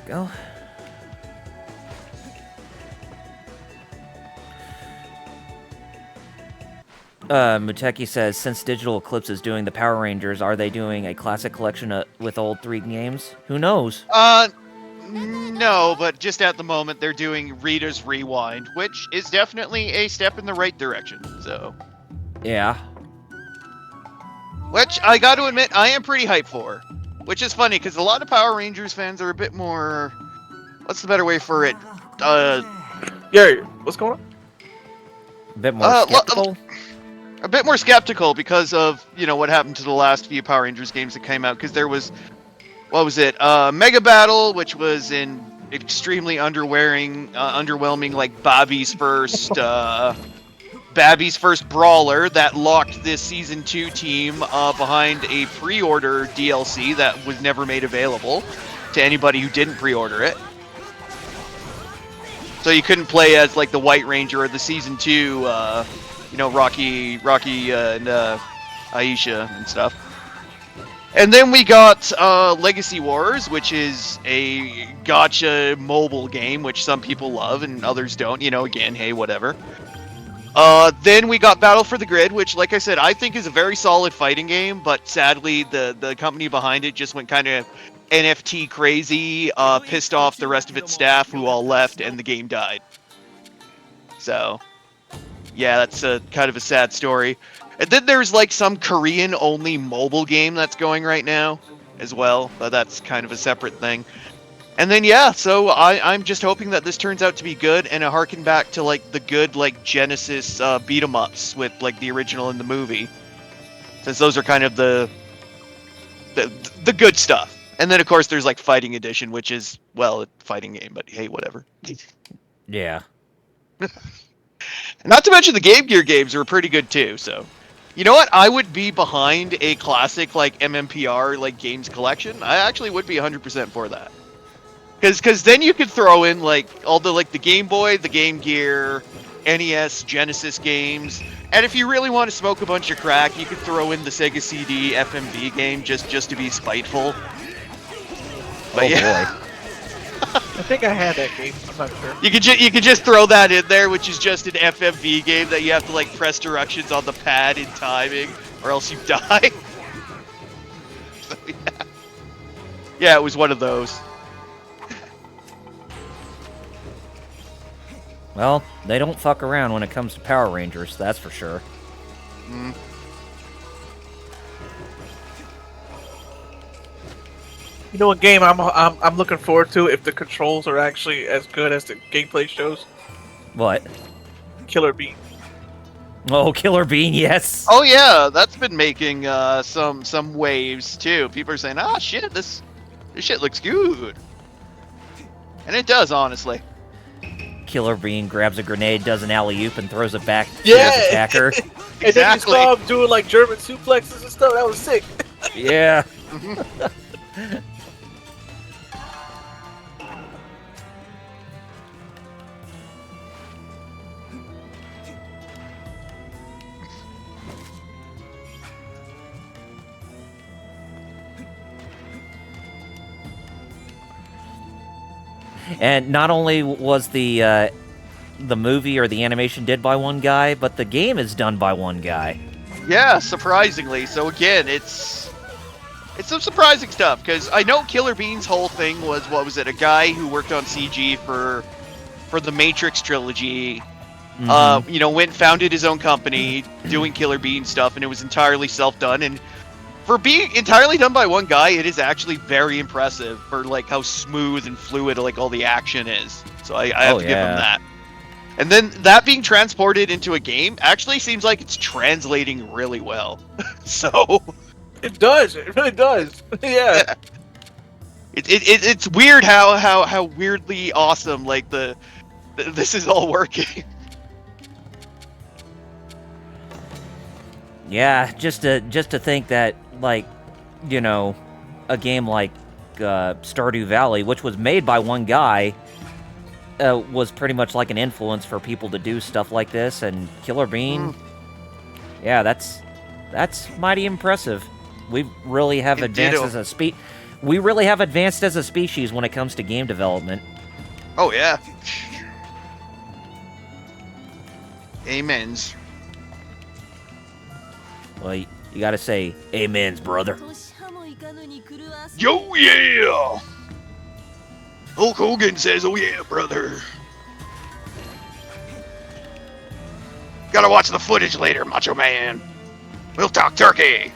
go. Muteki says, since Digital Eclipse is doing the Power Rangers, are they doing a classic collection with old 3 games? Who knows? No, but just at the moment they're doing Rita's Rewind, which is definitely a step in the right direction. So, Yeah. which I got to admit I am pretty hyped for. Which is funny because a lot of Power Rangers fans are a bit more. What's the better way for it? Yeah, what's going on? A bit more skeptical. A bit more skeptical because of what happened to the last few Power Rangers games that came out. Because there was, what was it? Mega Battle, which was an extremely underwhelming, like Babby's first brawler that locked this season 2 team behind a pre-order DLC that was never made available to anybody who didn't pre-order it. So you couldn't play as like the White Ranger or the season 2, Rocky and Aisha and stuff. And then we got Legacy Wars, which is a gacha mobile game, which some people love and others don't. Again, hey, whatever. Then we got Battle for the Grid, which, like I said, I think is a very solid fighting game, but sadly the company behind it just went kind of NFT crazy, pissed off the rest of its staff who all left, and the game died. So, yeah, that's kind of a sad story. And then there's like some Korean-only mobile game that's going right now as well, but that's kind of a separate thing. And then yeah, so I'm just hoping that this turns out to be good and a harken back to like the good like Genesis beat 'em ups with like the original and the movie, since those are kind of the good stuff. And then of course there's like Fighting Edition, which is a fighting game, but hey, whatever. Yeah. Not to mention the Game Gear games were pretty good too. So, you know what? I would be behind a classic like MMPR like games collection. I actually would be 100% for that. Because then you could throw in like all the like the Game Boy, the Game Gear, NES, Genesis games, and if you really want to smoke a bunch of crack, you could throw in the Sega CD FMV game just to be spiteful. But oh yeah. boy. I think I had that game. I'm not sure. You could just throw that in there, which is just an FMV game that you have to like press directions on the pad in timing, or else you die. So, yeah, it was one of those. Well, they don't fuck around when it comes to Power Rangers, that's for sure. Mm. You know, a game I'm looking forward to if the controls are actually as good as the gameplay shows. What? Killer Bean. Oh, Killer Bean, yes. Oh yeah, that's been making some waves too. People are saying, "Ah, shit, this shit looks good," and it does, honestly. Killer Bean grabs a grenade, does an alley-oop, and throws it back to Yeah. his attacker. And then you saw him doing like German suplexes and stuff. That was sick. Yeah. And not only was the movie or the animation did by one guy, but the game is done by one guy. Yeah, surprisingly. So again, it's some surprising stuff, because I know Killer Bean's whole thing was, what was it, a guy who worked on CG for the Matrix trilogy. Mm-hmm. Went and founded his own company doing Killer Bean stuff, and it was entirely self-done. And for being entirely done by one guy, it is actually very impressive for like how smooth and fluid like all the action is. So I have to give him that. And then that being transported into a game actually seems like it's translating really well. So it does. It really does. Yeah. It's weird how weirdly awesome like this is all working. Yeah, just to think that, like, a game like Stardew Valley, which was made by one guy, was pretty much like an influence for people to do stuff like this. And Killer Bean, yeah, that's mighty impressive. We really have advanced as a speed. We really have advanced as a species when it comes to game development. Oh yeah. Amens. Well, you gotta say amens, brother. Yo yeah! Hulk Hogan says, oh yeah, brother. Gotta watch the footage later, Macho Man. We'll talk turkey.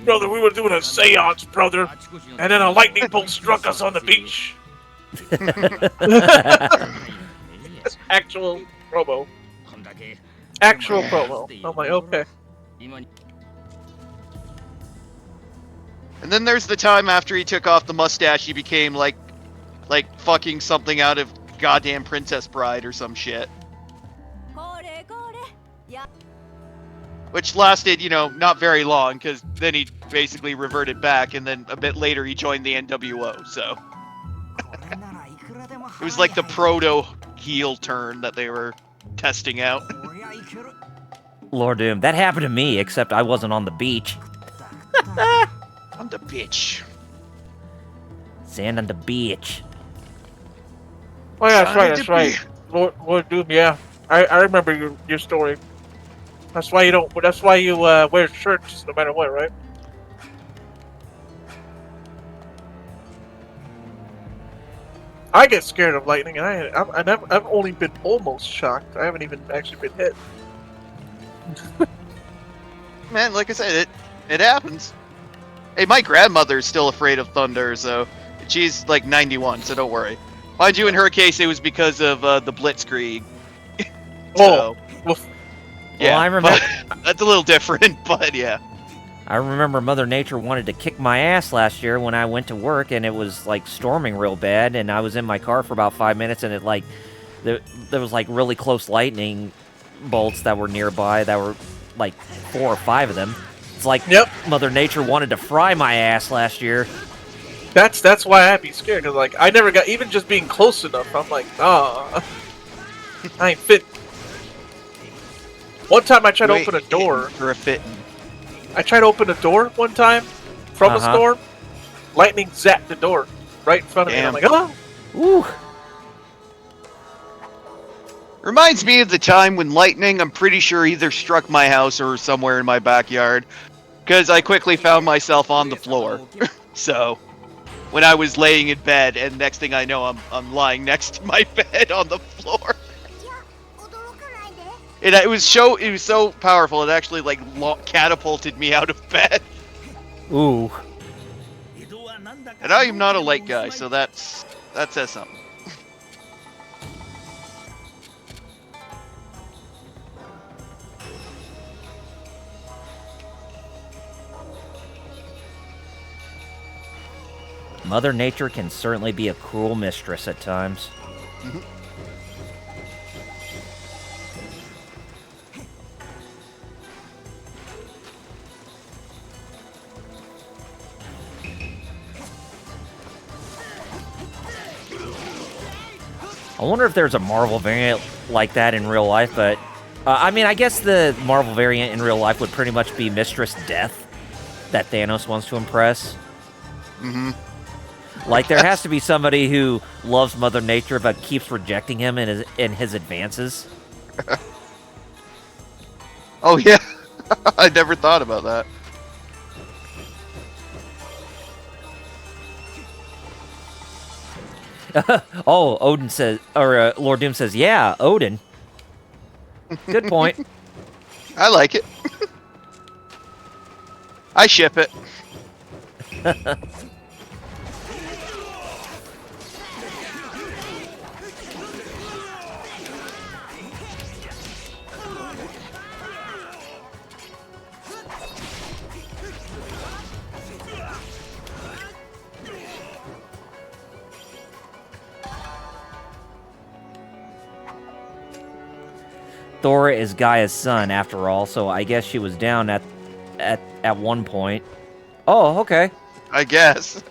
Brother, we were doing a seance, brother, and then a lightning bolt struck us on the beach. That's actual promo. Actual promo. I'm like, okay. And then there's the time after he took off the mustache, he became like fucking something out of goddamn Princess Bride or some shit. Which lasted, you know, not very long, because then he basically reverted back, and then a bit later he joined the NWO, so. It was like the proto heel turn that they were testing out. Lord Doom, that happened to me, except I wasn't on the beach. On the bitch. Sand on the beach. Oh yeah, that's right. Lord Doom, yeah. I remember your story. That's why you wear shirts no matter what, right? I get scared of lightning, and I've only been almost shocked. I haven't even actually been hit. Man, like I said, it happens. Hey, my grandmother's still afraid of thunder, so she's like 91, so don't worry. Mind you, in her case, it was because of the Blitzkrieg. So, well, yeah, well, I remember that's a little different, but yeah. I remember Mother Nature wanted to kick my ass last year when I went to work, and it was like storming real bad, and I was in my car for about 5 minutes, and it like there was like really close lightning bolts that were nearby. That were like 4 or 5 of them. It's like Mother Nature wanted to fry my ass last year. That's why I'd be scared, because like I never got, even just being close enough, I'm like, I ain't fit. One time I tried to open a door. For a fit. I tried to open a door one time from a storm. Lightning zapped the door right in front of me. I'm like, oh! Ooh. Reminds me of the time when lightning, I'm pretty sure, either struck my house or somewhere in my backyard, because I quickly found myself on the floor. So, when I was laying in bed, and next thing I know, I'm lying next to my bed on the floor. It was so powerful. It actually like catapulted me out of bed. Ooh. And I am not a light guy, so that says something. Mother Nature can certainly be a cruel mistress at times. Mm-hmm. I wonder if there's a Marvel variant like that in real life, but I mean, I guess the Marvel variant in real life would pretty much be Mistress Death that Thanos wants to impress. Mm-hmm. Like, there has to be somebody who loves Mother Nature but keeps rejecting him in his advances. Oh, yeah. I never thought about that. Oh, Odin says, or Lord Doom says, yeah, Odin. Good point. I like it. I ship it. Thor is Gaia's son, after all, so I guess she was down at one point. Oh, okay. I guess.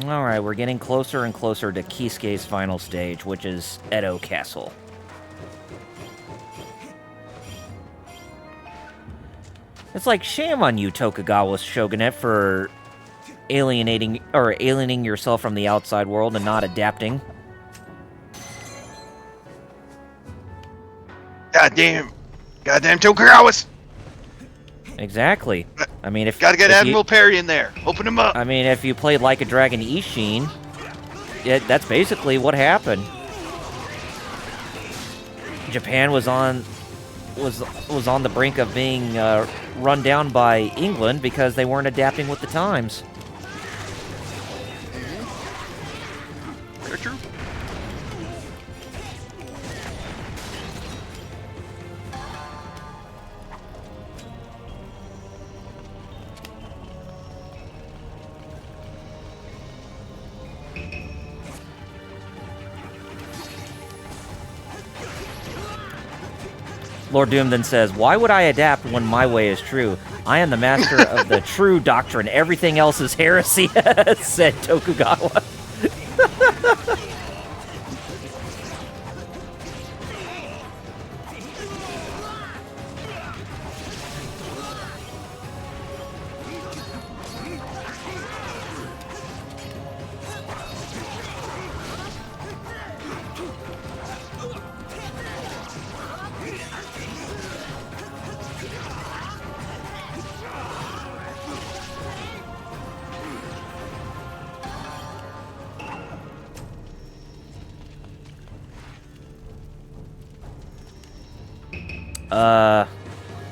Alright, we're getting closer and closer to Kisuke's final stage, which is Edo Castle. It's like, shame on you, Tokugawa Shogunate, for alienating yourself from the outside world and not adapting. Goddamn Tokugawas! Exactly. I mean, if Gotta get if Admiral Perry in there. Open him up. I mean, if you played Like a Dragon Ishin, that's basically what happened. Japan was on the brink of being run down by England because they weren't adapting with the times. Very true. Lord Doom then says, "Why would I adapt when my way is true? I am the master of the true doctrine. Everything else is heresy," said Tokugawa.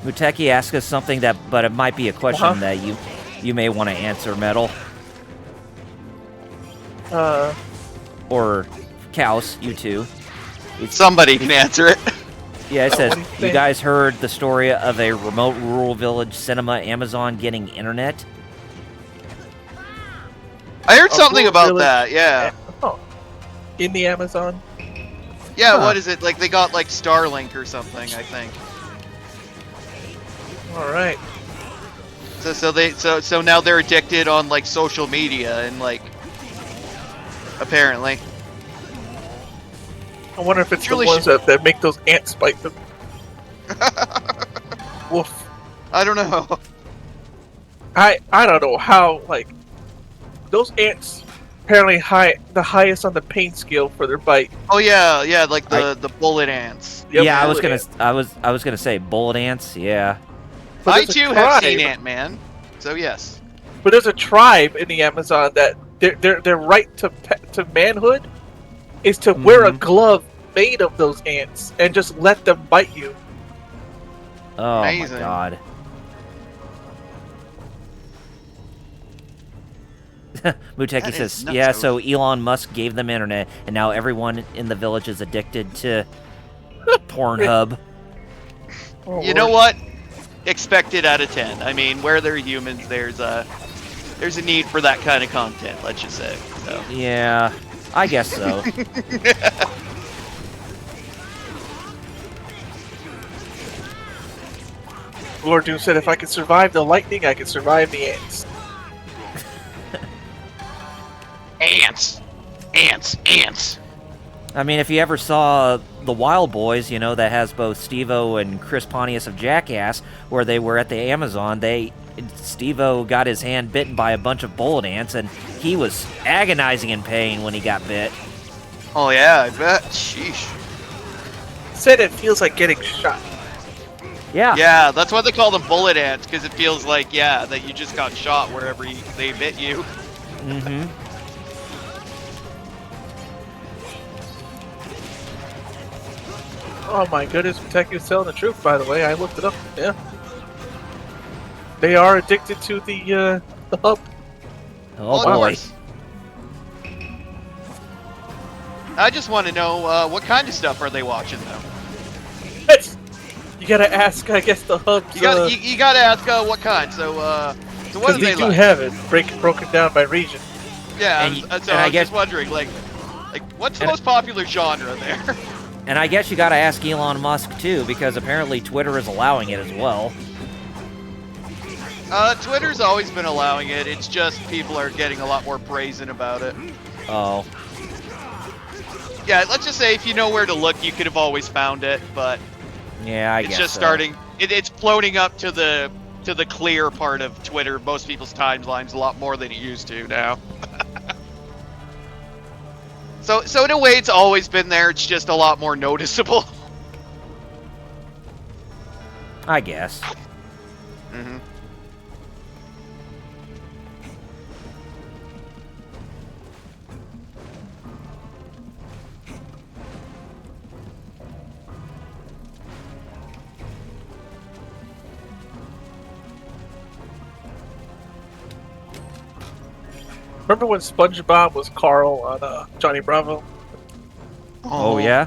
Muteki asked us something but it might be a question that you may want to answer, Metal. Or Kaus, you too. Somebody can answer it. Yeah, it says, you guys heard the story of a remote rural village cinema Amazon getting internet? I heard something about that, yeah. Oh. In the Amazon? Yeah, what is it? Like, they got, like, Starlink or something, I think. Alright. So now they're addicted on, like, social media and, like, apparently. I wonder if it's really the ones that make those ants bite them. Woof. I don't know. I don't know how, like, those ants apparently the highest on the pain scale for their bite. Oh yeah, like the bullet ants. Yep, yeah, I was gonna say bullet ants. Yeah. But I there's a too have seen tribe- Ant-Man, so yes. But there's a tribe in the Amazon that their right to manhood is to wear a glove made of those ants and just let them bite you. Oh Amazing. my god. Muteki That says, is nuts, yeah, though. so Elon Musk gave them internet, and now everyone in the village is addicted to Pornhub. Oh, You know what? Expected out of 10. I mean, where there are humans, there's a need for that kind of content, let's just say. So. Yeah, I guess so. Lord Doom said, if I could survive the lightning, I could survive the ants. Ants. I mean, if you ever saw The Wild Boys, you know, that has both Steve-O and Chris Pontius of Jackass, where they were at the Amazon, Steve-O got his hand bitten by a bunch of bullet ants, and he was agonizing in pain when he got bit. Oh yeah, I bet. Sheesh. Said it feels like getting shot. Yeah. Yeah, that's why they call them bullet ants, because it feels like, yeah, that you just got shot wherever they bit you. Mm-hmm. Oh my goodness, Tekken telling the truth, by the way. I looked it up. Yeah. They are addicted to the hub. Oh, of boy. course. I just want to know, what kind of stuff are they watching, though? You gotta ask, I guess, the hub. You gotta ask, what kind, so what do they they do like? have it broken down by region. Yeah, And so I I was guess- just wondering, like, what's the most popular genre there? And I guess you gotta ask Elon Musk, too, because apparently Twitter is allowing it as well. Twitter's always been allowing it. It's just people are getting a lot more brazen about it. Oh. Yeah, let's just say if you know where to look, you could have always found it, but Yeah, I it's guess just so. starting. It's floating up to the clear part of Twitter. Most people's timelines a lot more than it used to now. So in a way, it's always been there. It's just a lot more noticeable. I guess. Mm-hmm. Remember when SpongeBob was Carl on Johnny Bravo? Oh, yeah?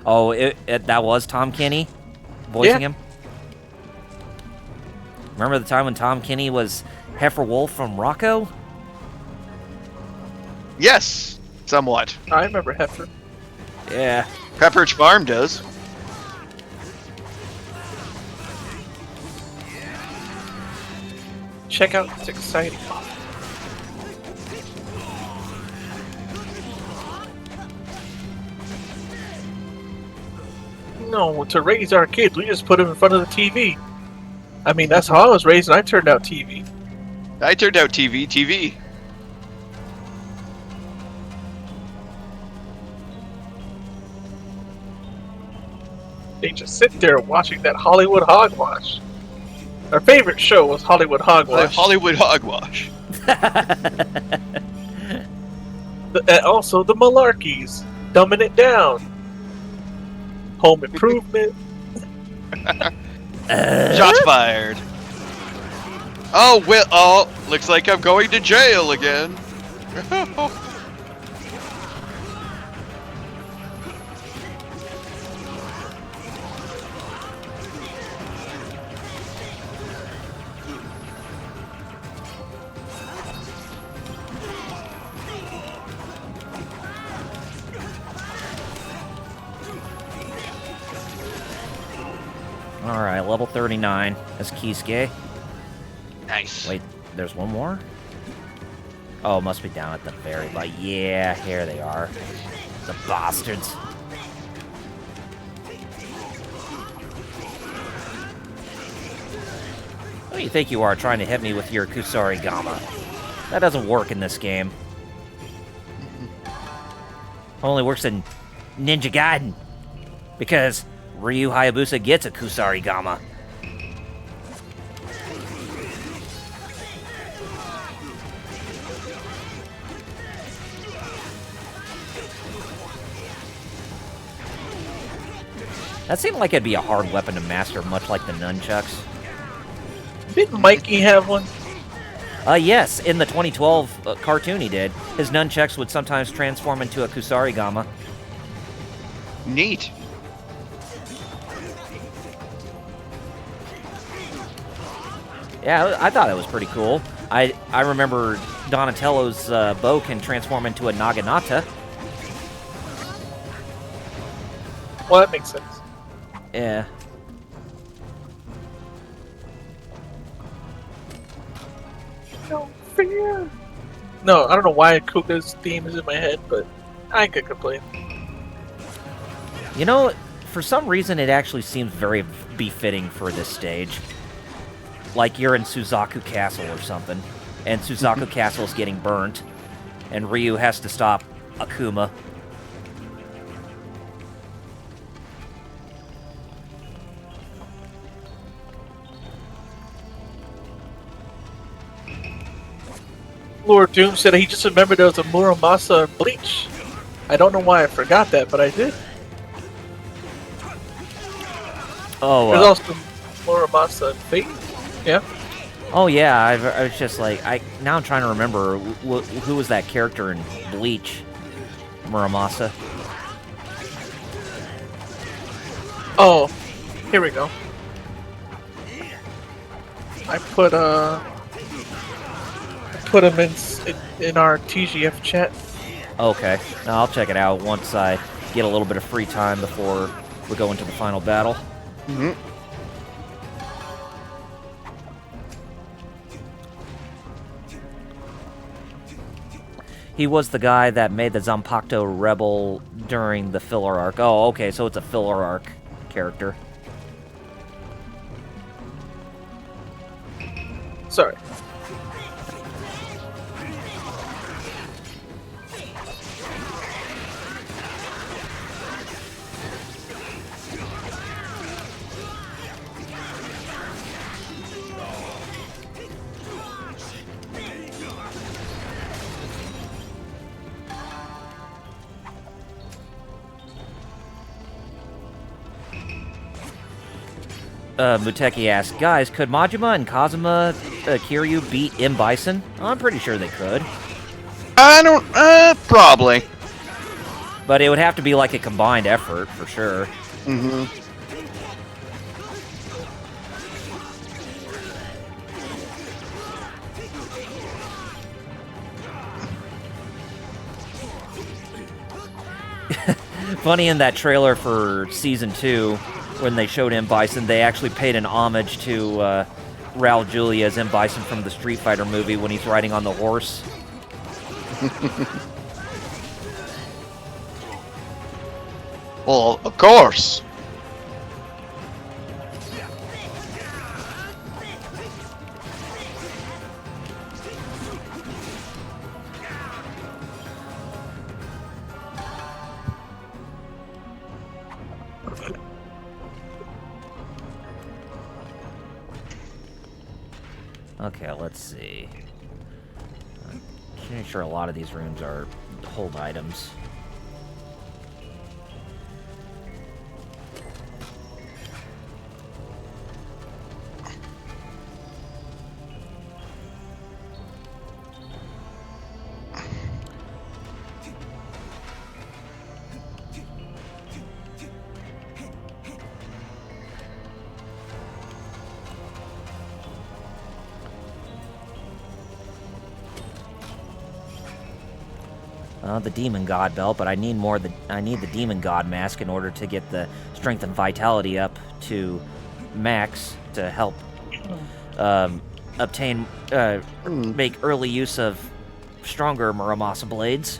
Oh, that was Tom Kenny voicing him? Remember the time when Tom Kenny was Heifer Wolf from Rocco? Yes, somewhat. I remember Heifer. Yeah. Pepperidge Farm does. Check out this exciting. No, to raise our kids, we just put them in front of the TV. I mean, that's how I was raised, and I turned out TV. I turned out TV. They just sit there watching that Hollywood hogwash. Our favorite show was Hollywood Hogwash. Hollywood Hogwash. Also, the Malarkeys, dumbing it down. Home Improvement. Shots fired. Oh, well, oh, looks like I'm going to jail again. Alright, level 39 as Kisuke. Nice. Wait, there's one more? Oh, it must be down at the very bottom. Yeah, here they are. The bastards. Who do you think you are trying to hit me with your Kusarigama? That doesn't work in this game. Only works in Ninja Gaiden. Because Ryu Hayabusa gets a Kusarigama. That seemed like it'd be a hard weapon to master, much like the nunchucks. Didn't Mikey have one? Yes, in the 2012 cartoon he did. His nunchucks would sometimes transform into a Kusarigama. Neat. Yeah, I thought it was pretty cool. I remember Donatello's bow can transform into a Naginata. Well, that makes sense. Yeah. No fear. No, I don't know why Kuga's theme is in my head, but I could complain. You know, for some reason it actually seems very befitting for this stage. Like you're in Suzaku Castle or something, and Suzaku Castle's getting burnt, and Ryu has to stop Akuma. Lord Doom said he just remembered there was a Muramasa in Bleach. I don't know why I forgot that, but I did. Oh, There's also Muramasa in Fate. Yeah. oh yeah, I was just like, now I'm trying to remember who was that character in Bleach, Muramasa. Oh, here we go. I put him in our TGF chat. Okay, now I'll check it out once I get a little bit of free time before we go into the final battle. Mm-hmm. He was the guy that made the Zanpakuto rebel during the filler arc. Oh, okay, so it's a filler arc character. Sorry. Muteki asks, guys, could Majima and Kazuma Kiryu beat M. Bison? I'm pretty sure they could. I don't, probably. But it would have to be like a combined effort, for sure. Mm-hmm. Funny, in that trailer for Season 2, when they showed M. Bison, they actually paid an homage to Raul Julia as M. Bison from the Street Fighter movie when he's riding on the horse. Well, of course. Okay, let's see. I'm pretty sure a lot of these rooms are hold items. The Demon God belt, but I need more. I need the Demon God mask in order to get the strength and vitality up to max to help obtain make early use of stronger Muramasa blades.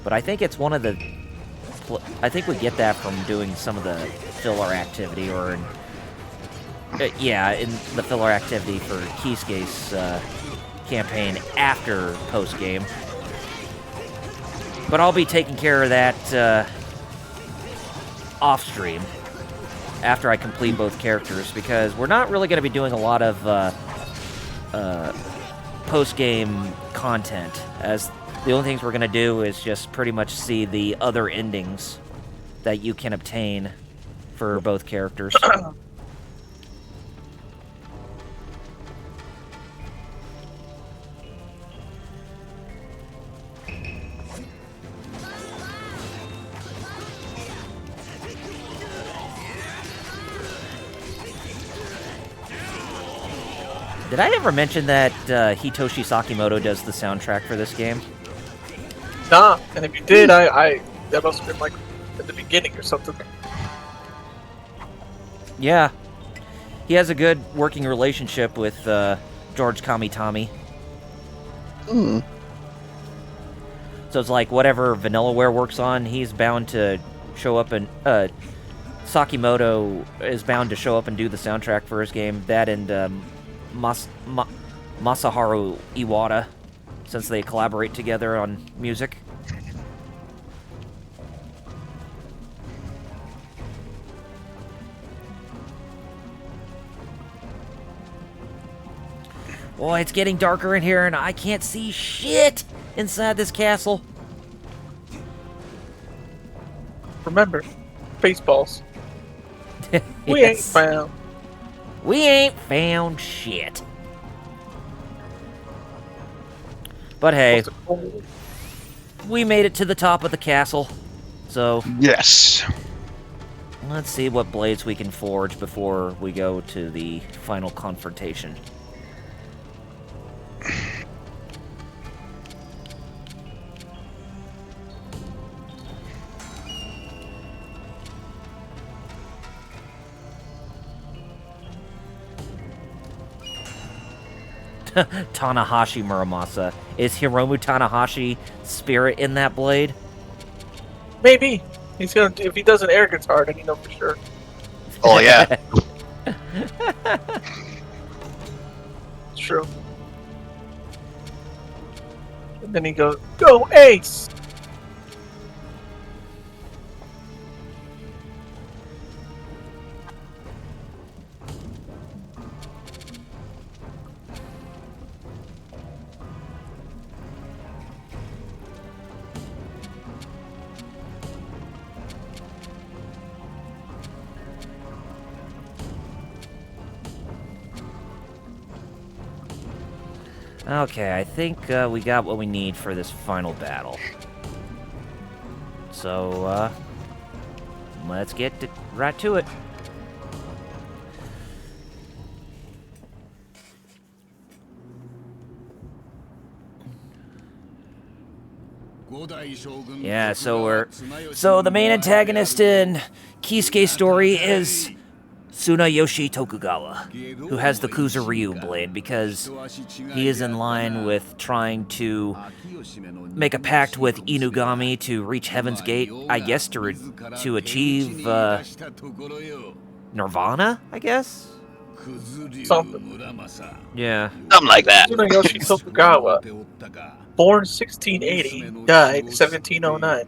But I think it's one of the. I think we get that from doing some of the filler activity, or in, in the filler activity for Kisuke's campaign after post game. But I'll be taking care of that off-stream after I complete both characters, because we're not really going to be doing a lot of post-game content, as the only things we're going to do is just pretty much see the other endings that you can obtain for both characters. Did I ever mention that Hitoshi Sakimoto does the soundtrack for this game? Nah, and if you did, I that must have been like at the beginning or something. Yeah. He has a good working relationship with George Kamitami. Mm. So it's like whatever Vanillaware works on, he's bound to show up and Sakimoto is bound to show up and do the soundtrack for his game. That and Masaharu Iwata, since they collaborate together on music. Boy, it's getting darker in here and I can't see shit inside this castle. Remember, Spaceballs. Yes. We ain't found. We ain't found shit. But hey, we made it to the top of the castle. So, Yes. let's see what blades we can forge before we go to the final confrontation. Tanahashi Muramasa. Is Hiromu Tanahashi spirit in that blade? Maybe. He's gonna, if he does an air guitar, then you know for sure. Oh yeah. It's true. And then he goes, "Go Ace!" Okay, I think we got what we need for this final battle. So, let's get right to it. Yeah, so the main antagonist in Kisuke's story is Tsunayoshi Tokugawa, who has the Kuzuryu blade because he is in line with trying to make a pact with Inugami to reach Heaven's Gate, I guess to achieve Nirvana, I guess? Something. Yeah. Something like that. Tsunayoshi Tokugawa, born 1680, died 1709.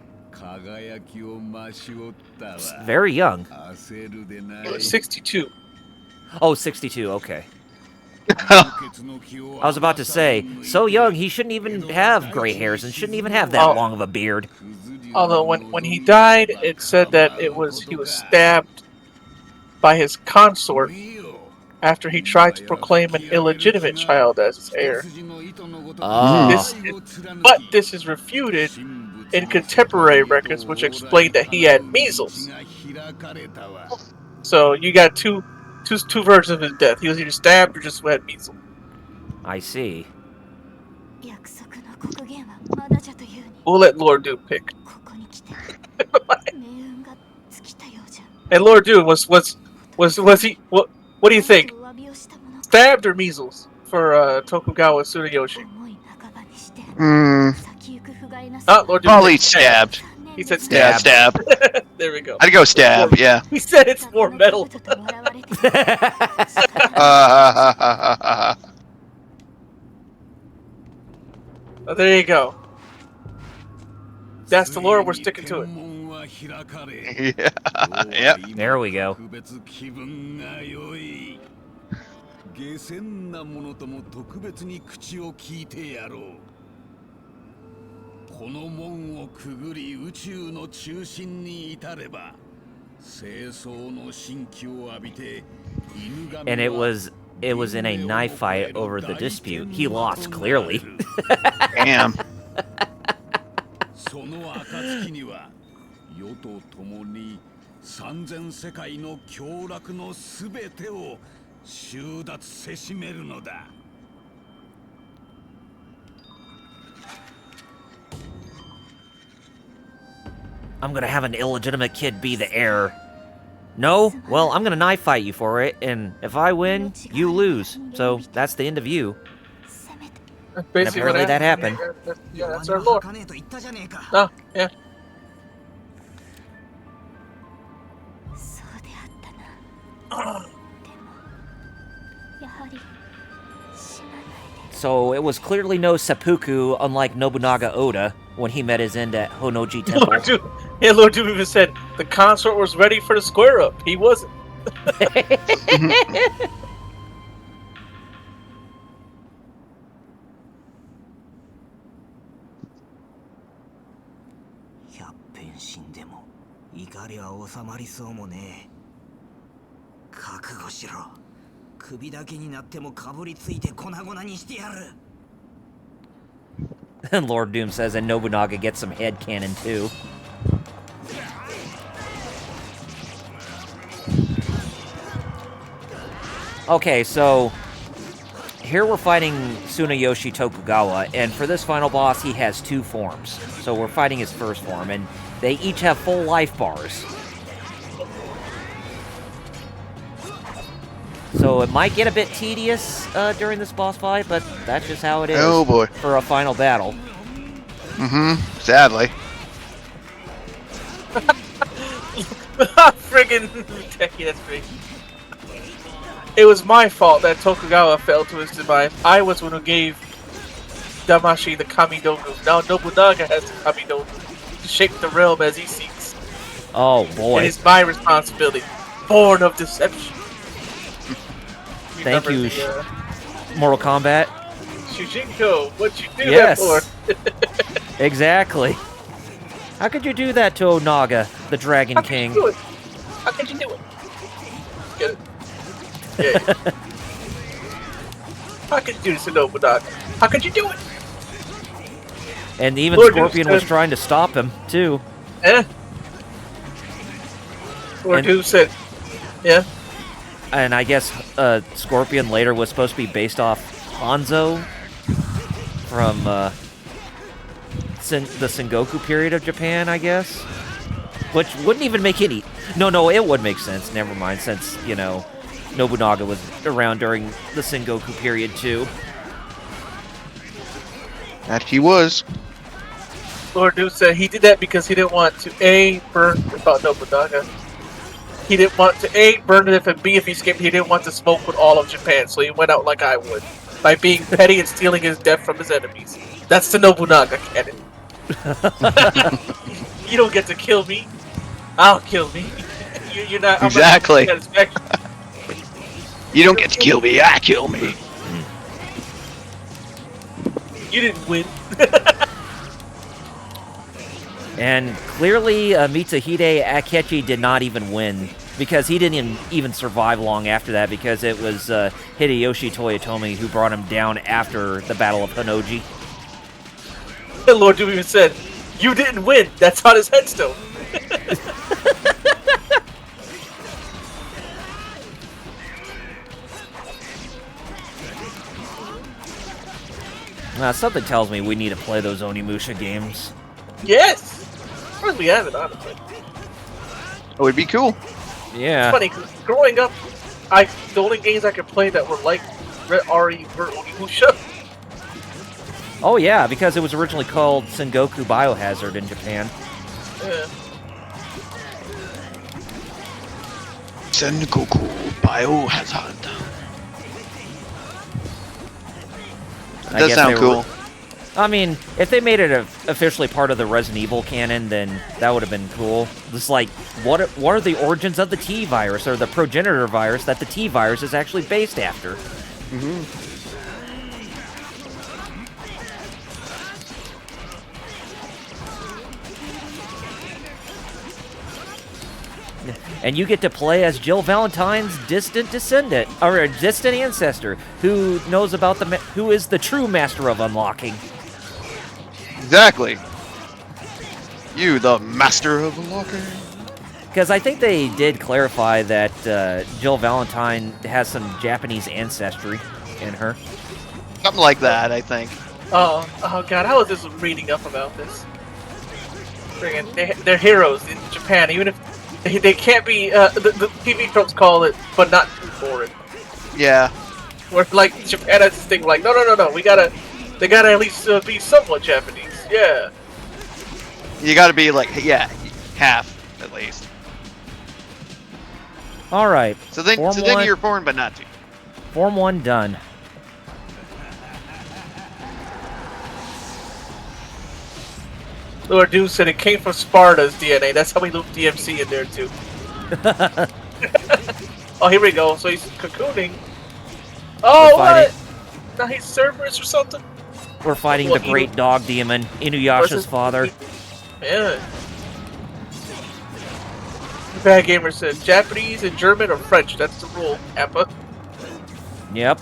Very young. He was 62. Oh, 62, okay. I was about to say, so young, he shouldn't even have gray hairs and shouldn't even have that long of a beard. Although when he died, it said that he was stabbed by his consort after he tried to proclaim an illegitimate child as his heir. But this is refuted in contemporary records, which explain that he had measles. So you got two versions of his death. He was either stabbed or just had measles. I see. We'll let Lord Doom pick. And Lord Doom was he? What do you think? Stabbed or measles for Tokugawa Tsunayoshi? Lord Doom Probably stabbed. He said Yeah, stabbed. stab. There we go. I'd go stab. Yeah. He said it's more metal. There you go. That's the lore. We're sticking to it. Yeah. There we go. 下船なものとも特別に口を聞いてやろう。この門をくぐり宇宙の中心に至れば、清掃の神気を浴びて犬神 And it was in a knife fight over the dispute. He lost, clearly. Damn. その暁には世と共に三千世界の凶楽のすべてを収奪せしめるのだ。I'm gonna have an illegitimate kid be the heir. No? Well, I'm gonna knife fight you for it, and if I win, you lose. So that's the end of you. And apparently that happened. Yeah, that's our lore. Oh, yeah. So it was clearly no seppuku, unlike Nobunaga Oda, when he met his end at Honoji Temple. Lord Doom even said the consort was ready for the square up. He wasn't. And Lord Doom says, and Nobunaga gets some head cannon too. Okay, so here we're fighting Tsunayoshi Tokugawa, and for this final boss, he has two forms. So we're fighting his first form, and they each have full life bars. So it might get a bit tedious during this boss fight, but that's just how it is. Oh, boy. For a final battle. Sadly. Friggin' Techie, that's great. It was my fault that Tokugawa fell to his demise. I was the one who gave Damashi the Kamidogu. Now Nobunaga has the Kamidogu to shape the realm as he seeks. Oh boy. It is my responsibility. Born of deception. Thank you, the, Mortal Kombat. Shujinko, what you do Yes. that for? Exactly. How could you do that to Onaga, the Dragon King? How could you do it? How could you do it? Get it? Yeah. How could you do this to Nobunaga? How could you do it? And even Lord Scorpion Doom was said- trying to stop him, too. Eh? Or And- Doom said, yeah. And I guess Scorpion later was supposed to be based off Hanzo from the Sengoku period of Japan, I guess. Which wouldn't even make any... No, it would make sense. Never mind, since, you know, Nobunaga was around during the Sengoku period, too. That he was. Lord Doom said he did that because he didn't want to burn about Nobunaga. He didn't want to burn it and B if he escaped. He didn't want to smoke with all of Japan, so he went out like I would, by being petty and stealing his death from his enemies. That's the Nobunaga canon. You don't get to kill me. I'll kill me. You're not Exactly. I'm not You don't get to kill me, I kill me. You didn't win. And clearly, Mitsuhide Akechi did not even win, because he didn't even survive long after that, because it was Hideyoshi Toyotomi who brought him down after the Battle of Hanoji. And Lord Doom even said, "You didn't win. That's on his headstone." Something tells me we need to play those Onimusha games. Yes. Of course we have it, honestly. It would be cool. Yeah. It's funny, 'cause growing up, the only games I could play that were like RE were Onimusha. Oh yeah, because it was originally called Sengoku Biohazard in Japan. Yeah. Sengoku Biohazard. I Does guess sound they cool. were- I mean, if they made it officially part of the Resident Evil canon, then that would have been cool. Just like, what are the origins of the T virus, or the progenitor virus that the T virus is actually based after? And you get to play as Jill Valentine's distant descendant, or a distant ancestor, who knows about who is the true master of unlocking. Exactly. You, the master of unlocking. Because I think they did clarify that Jill Valentine has some Japanese ancestry in her. Something like that, I think. Oh god, I was just reading up about this. Friggin', they're heroes in Japan, even if they can't be. The TV tropes call it, but not too foreign. Yeah. Where like Japan has this thing like, no, they gotta at least be somewhat Japanese. Yeah. You gotta be like, yeah, half, at least. Alright. So then you're foreign, but not too. Form 1 done. Lord Doom said it came from Sparta's DNA. That's how we looped DMC in there too. Oh, here we go. So he's cocooning. Oh, what? Now he's Cerberus or something? We're fighting the great dog demon, Inuyasha's father. Yeah. Bad Gamer said Japanese and German or French. That's the rule, Appa. Yep.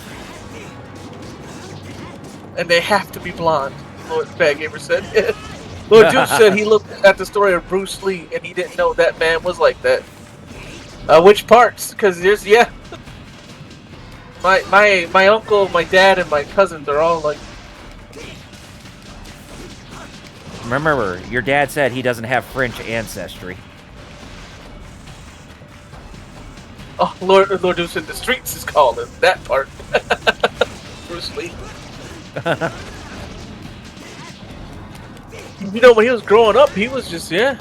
And they have to be blonde, Lord Bad Gamer said. Lord Doom said he looked at the story of Bruce Lee and he didn't know that man was like that. Which parts? Because there's, yeah. My uncle, my dad, and my cousins are all like... Remember, your dad said he doesn't have French ancestry. Oh, Lord Deuce in the streets is calling. That part. Bruce Lee. You know, when he was growing up, he was just, yeah.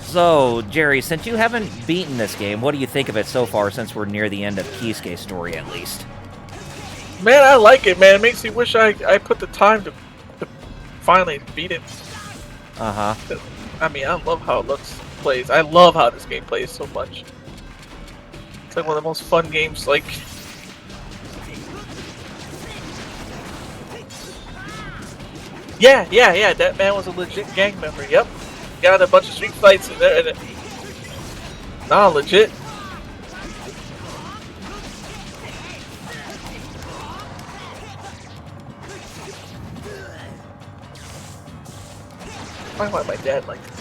So, Jerry, since you haven't beaten this game, what do you think of it so far since we're near the end of Kisuke's story, at least? Man, I like it, man. It makes me wish I put the time to finally beat it. Uh-huh. I mean, I love how it plays. I love how this game plays so much. It's like one of the most fun games, like... Yeah, that man was a legit gang member, yep. Got in a bunch of street fights in there, and nah, legit. Why my dad like this?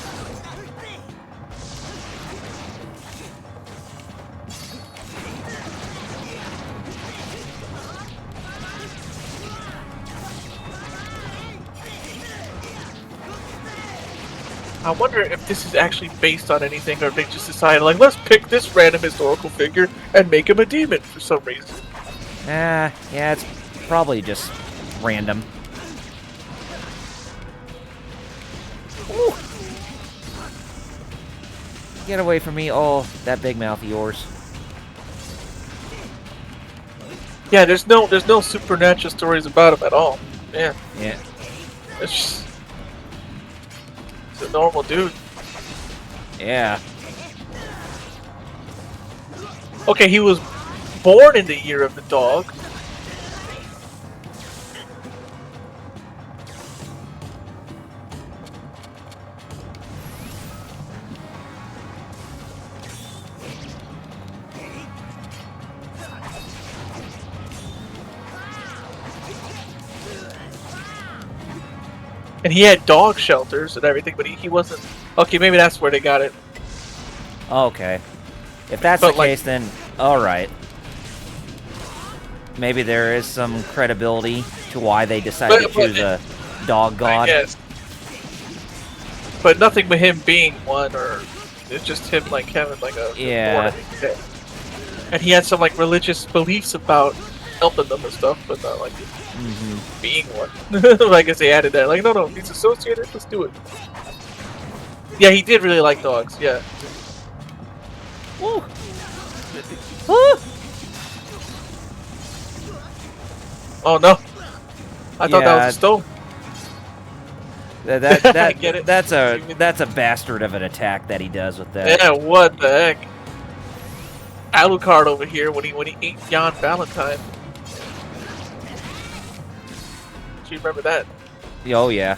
I wonder if this is actually based on anything, or if they just decided, like, let's pick this random historical figure and make him a demon for some reason. Yeah, it's probably just random. Ooh. Get away from me, oh, that big mouth of yours. Yeah, there's no supernatural stories about him at all. Yeah. Yeah. It's just... It's a normal dude. Yeah. Okay, he was born in the year of the dog. And he had dog shelters and everything, but he wasn't... Okay, maybe that's where they got it. Okay. If that's But, the like- case, then alright. Maybe there is some credibility to why they decided to choose a dog god. Yes. But nothing with him being one, or... It's just him, like, having, like, a... Yeah. And he had some, like, religious beliefs about helping them and stuff, but not, like... being one. I guess they added that. Like, no, he's associated. Let's do it. Yeah, he did really like dogs. Yeah. Woo. Woo. Oh no! I thought that Yeah. was a stone. That Get it? that's a bastard of an attack that he does with that. Yeah. What the heck? Alucard over here when he ate Jan Valentine. Do you remember that? Oh yeah.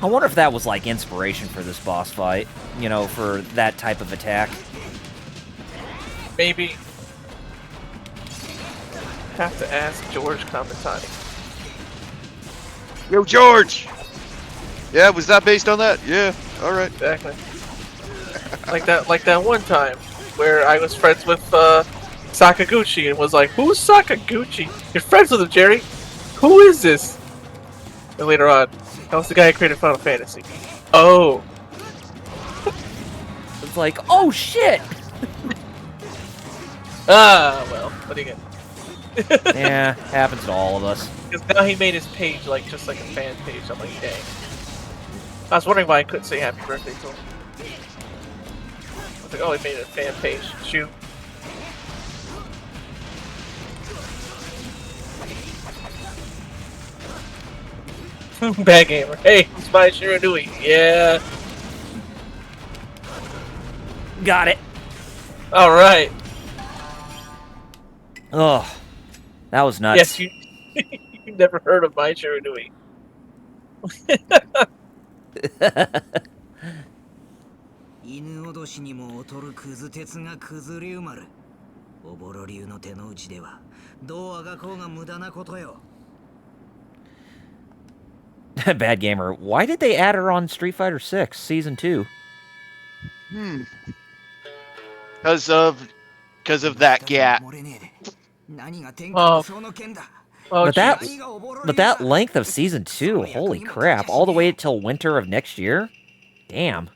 I wonder if that was like inspiration for this boss fight, you know, for that type of attack. Maybe. Have to ask George Kamitani. Yo, George! Yeah, was that based on that? Yeah, alright. Exactly. like that one time where I was friends with Sakaguchi and was like, "Who's Sakaguchi? You're friends with him, Jerry. Who is this?" And later on, that was the guy who created Final Fantasy. Oh. It's like, oh shit! Ah, well, what are you gonna? Yeah, happens to all of us. Because now he made his page like just like a fan page. I'm like, dang. I was wondering why I couldn't say happy birthday to him. I was like, oh, he made a fan page. Shoot. Bad gamer. Hey, it's my Shiranui. Yeah. Got it. All right. Oh, that was nuts. Yes, you. You've never heard of my Shiranui. 犬脅しにも劣るクズ鉄が崩れ埋まる。おぼろ流の手の内ではどうあがこうが無駄なことよ。Bad gamer. Why did they add her on Street Fighter 6 Season 2? Because of that gap. Oh, oh, But that jeez. but that length of season 2, holy crap, all the way till winter of next year? Damn.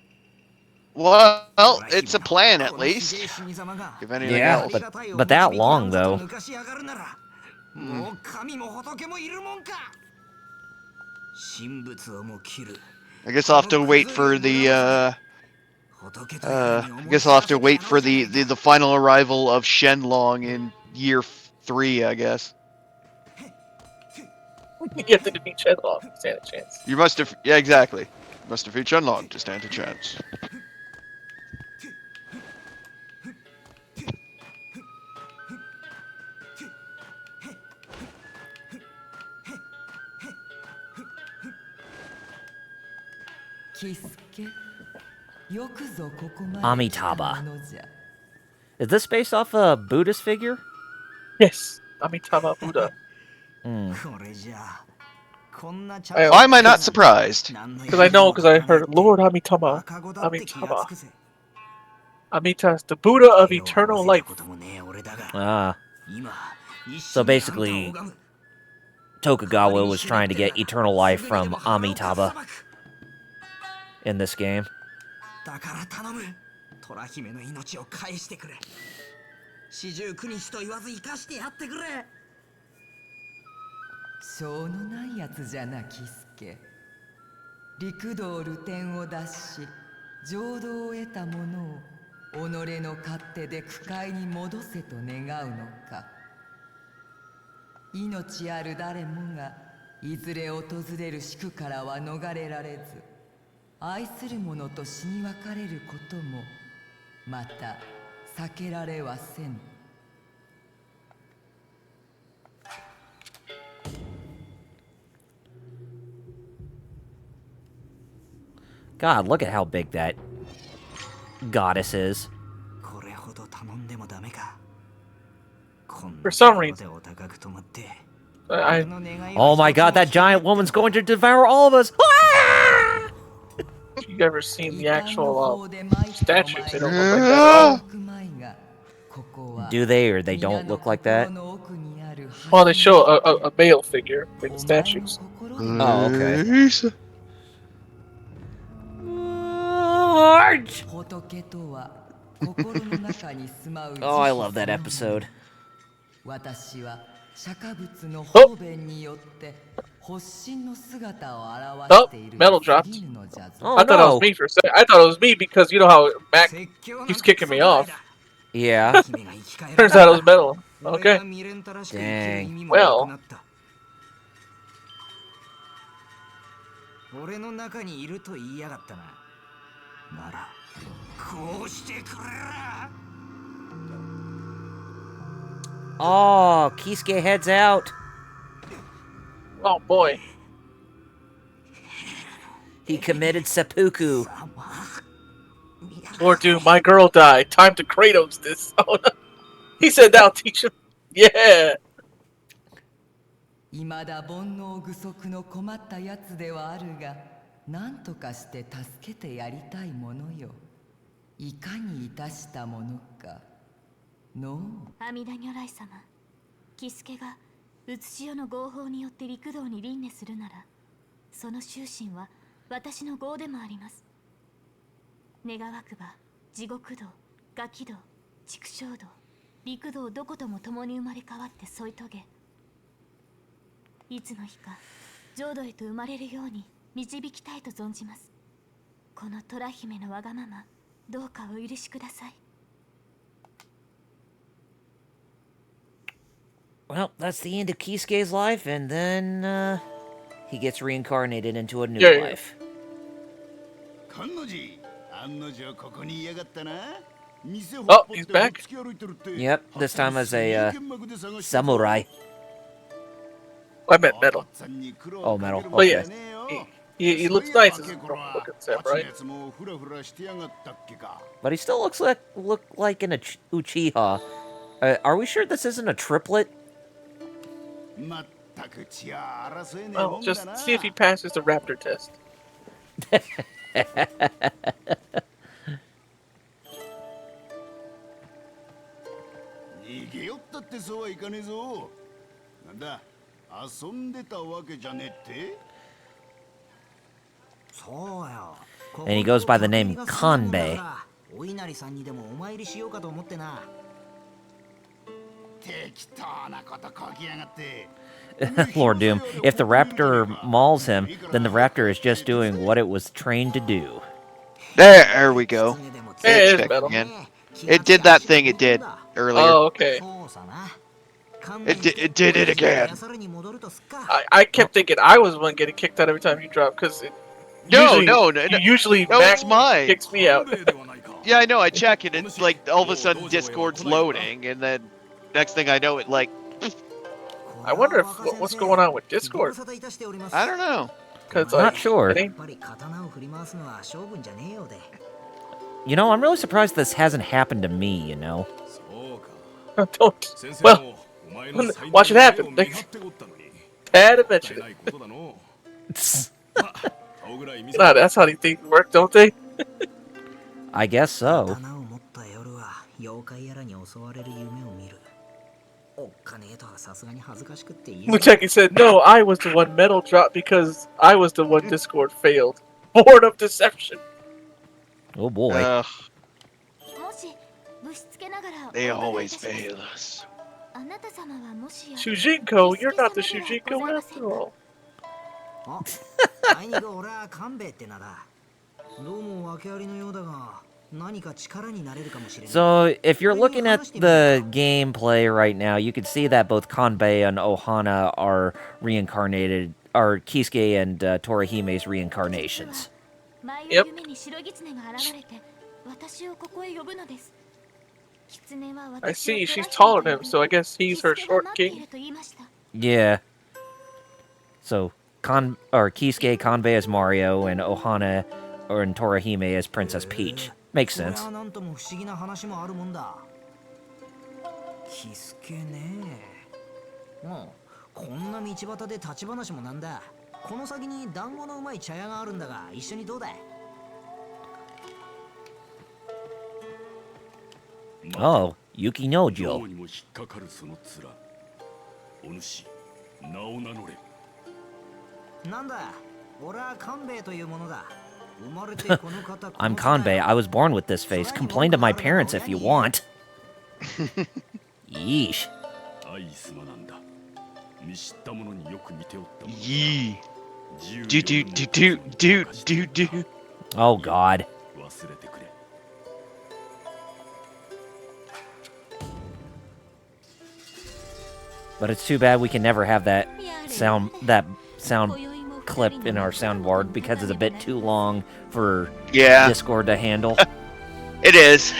Well, it's a plan at least. If anything Yeah, else. but that long though. I guess I'll have to wait for the the final arrival of Shenlong in year 3, I guess. You have to defeat Shenlong. Stand a chance. You must have, yeah, exactly. You must defeat Shenlong to stand a chance. Amitabha. Is this based off a Buddhist figure? Yes, Amitabha Buddha. Why am I not surprised? Because I heard Lord Amitabha. Amitabha. Amita is the Buddha of eternal life. Ah. So basically, Tokugawa was trying to get eternal life from Amitabha in this game. しょうのないやつじゃなキスケ。陸道流天を脱し浄土を得た者を己の勝手で苦界に戻せと願うのか。命ある誰もがいずれ訪れる死苦からは逃れられず、愛する者と死に別れることもまた避けられはせん。God, look at how big that goddess is. For some reason. Oh my god, that giant woman's going to devour all of us! Ah! You've ever seen the actual statues? They don't look like that at all. Do they, or they don't look like that? Well, they show a male figure in the statues. Oh, okay. Oh, I love that episode. Oh, metal dropped. Oh, I thought it was me for a second. I thought it was me because you know how Mac keeps kicking me off. Yeah. Turns out it was metal. Okay. Dang. Well. 俺の中にいると言いやがったな。なら、こうしてくれら。 Oh, Kisuke heads out. Oh boy. He committed seppuku. Lord Doom, my girl died. Time to Kratos this. Oh, no. He said that'll teach him. Yeah. いまだ煩悩具足の困ったやつではあるが、何とかして助けてやりたいものよ。いかにいたしたものか。の阿弥陀如来様、キスケがうつし世の合法によって陸道に輪廻するなら、その終身は私の業でもあります。願わくば地獄道、ガキ道、畜生道、陸道どことも共に生まれ変わって添い遂げ、いつの日か浄土へと生まれるように導きたいと存じます。この虎姫のわがまま、どうかお許しください。 Well, that's the end of Kisuke's life, and then, he gets reincarnated into a new life. Oh, he's back. Yep, this time as a, samurai. I meant metal. Oh, metal. But Okay. yeah, he looks nice as a looking Sam, right? But he still looks like an Uchiha. Are we sure this isn't a triplet? Well, just see if he passes the raptor test. 逃げよったってそうはいかねえぞ。なんだ、遊んでたわけじゃねえって？そうよ。 And he goes by the name Kanbei. お稲荷さんにでもお参りしようかと思ってな。適当なことこきやがって。Lord Doom, if the raptor mauls him, then the raptor is just doing what it was trained to do. There we go. Hey, Check it's metal. again. It did that thing it did earlier. Oh, okay. It did it again. I kept thinking I was the one getting kicked out every time you drop, because No, usually no, Mac it's mine. kicks me out. Yeah, I know. I check it. It's like all of a sudden Discord's loading, and then next thing I know, it like I wonder if what's going on with Discord. I don't know. Cause Not sure. it ain't- You know, I'm really surprised this hasn't happened to me, you know? Don't. Well, watch it happen. Tad mentioned it. You know, that's how these things work, don't they? I guess so. Mucheki said, no, I was the one metal dropped because I was the one Discord failed. Born of deception. Oh boy. They always fail us. Shujinko, you're not the Shujinko after all. So, if you're looking at the gameplay right now, you can see that both Kanbei and Ohana are reincarnated, are Kisuke and Torahime's reincarnations. Yep. I see, she's taller than him, so I guess he's her short king. Yeah. So, Kisuke, Kanbei as Mario, and Ohana and Torahime as Princess Peach. Makes sense. こんな道端で立ち話もなんだ。この先に団子のうまい茶屋があるんだが、一緒にどうだい? Oh, Yuki Nojo. なんだ、俺は勘兵衛というものだ。 I'm Kanbei. I was born with this face. Complain to my parents if you want. Yeesh. Yee. Do. Oh God. But it's too bad we can never have that sound clip in our soundboard because it's a bit too long for Discord to handle. It is.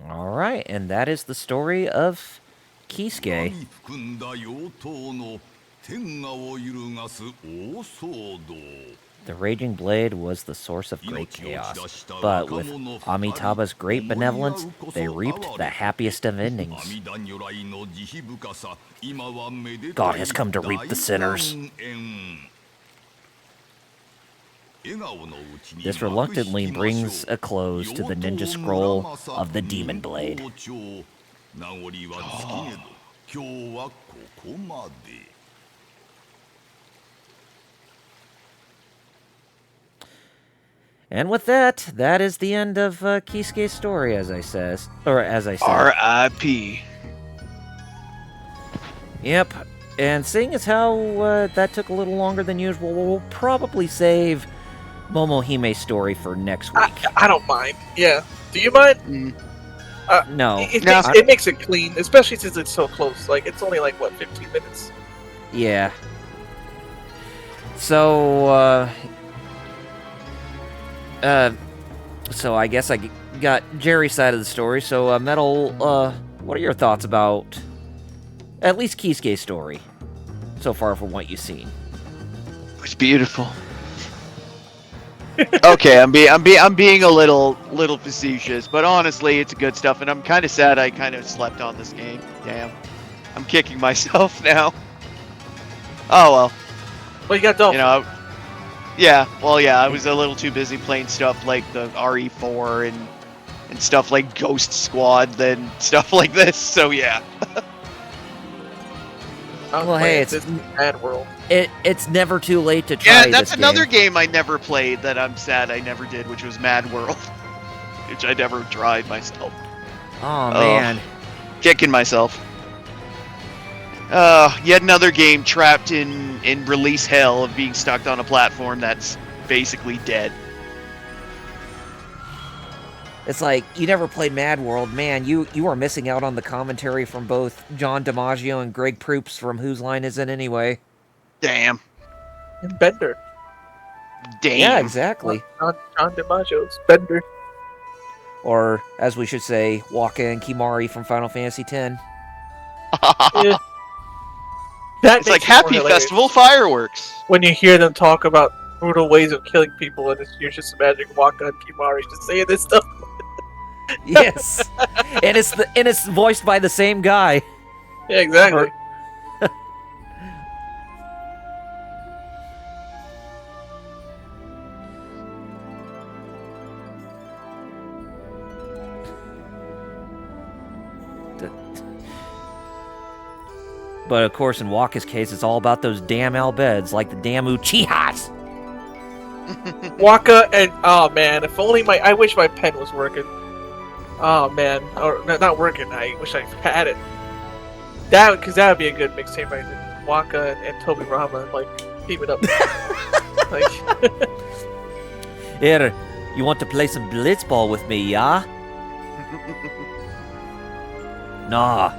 Alright, and that is the story of Kisuke. The Raging Blade was the source of great chaos, but with Amitabha's great benevolence, they reaped the happiest of endings. God has come to reap the sinners. This reluctantly brings a close to the ninja scroll of the Demon Blade. And with that, that is the end of Kisuke's story, as I said. R.I.P. Yep. And seeing as how that took a little longer than usual, we'll probably save Momohime's story for next week. I don't mind. Yeah. Do you mind? No. It makes it clean, especially since it's so close. Like, it's only like, what, 15 minutes? Yeah. So, so I guess I got Jerry's side of the story. So, Metal, what are your thoughts about at least Kisuke's story so far from what you've seen? It's beautiful. Okay, I'm being a little facetious, but honestly, it's good stuff, and I'm kind of sad I kind of slept on this game. Damn, I'm kicking myself now. Oh well. Well, you got Dolphin. You know, yeah. Well, yeah. I was a little too busy playing stuff like the RE4 and stuff like Ghost Squad than stuff like this. So yeah. Well, hey, it's Mad World. It's never too late to try. Yeah, that's this another game. game I never played that I'm sad I never did, which was Mad World, which I never tried myself. Oh man, kicking myself. Yet another game trapped in release hell of being stuck on a platform that's basically dead. It's like, you never played Mad World. Man, you are missing out on the commentary from both John DiMaggio and Greg Proops from Whose Line Is It Anyway? Damn. And Bender. Damn. Yeah, exactly. John DiMaggio's Bender. Or, as we should say, Waka and Kimari from Final Fantasy X. Yeah. It's like Happy Festival fireworks. When you hear them talk about brutal ways of killing people, and you're just imagining Waka and Kimari just saying this stuff. Yes, and it's voiced by the same guy. Yeah, exactly. But of course, in Waka's case, it's all about those damn Albeds, like the damn Uchihas. Waka and oh man, if only I wish my pen was working. Oh man, or not working. I wish I had it. Because that would be a good mixtape right there. Waka and Toby Rama like team it up. Like, Here, you want to play some blitzball with me, yeah? Nah,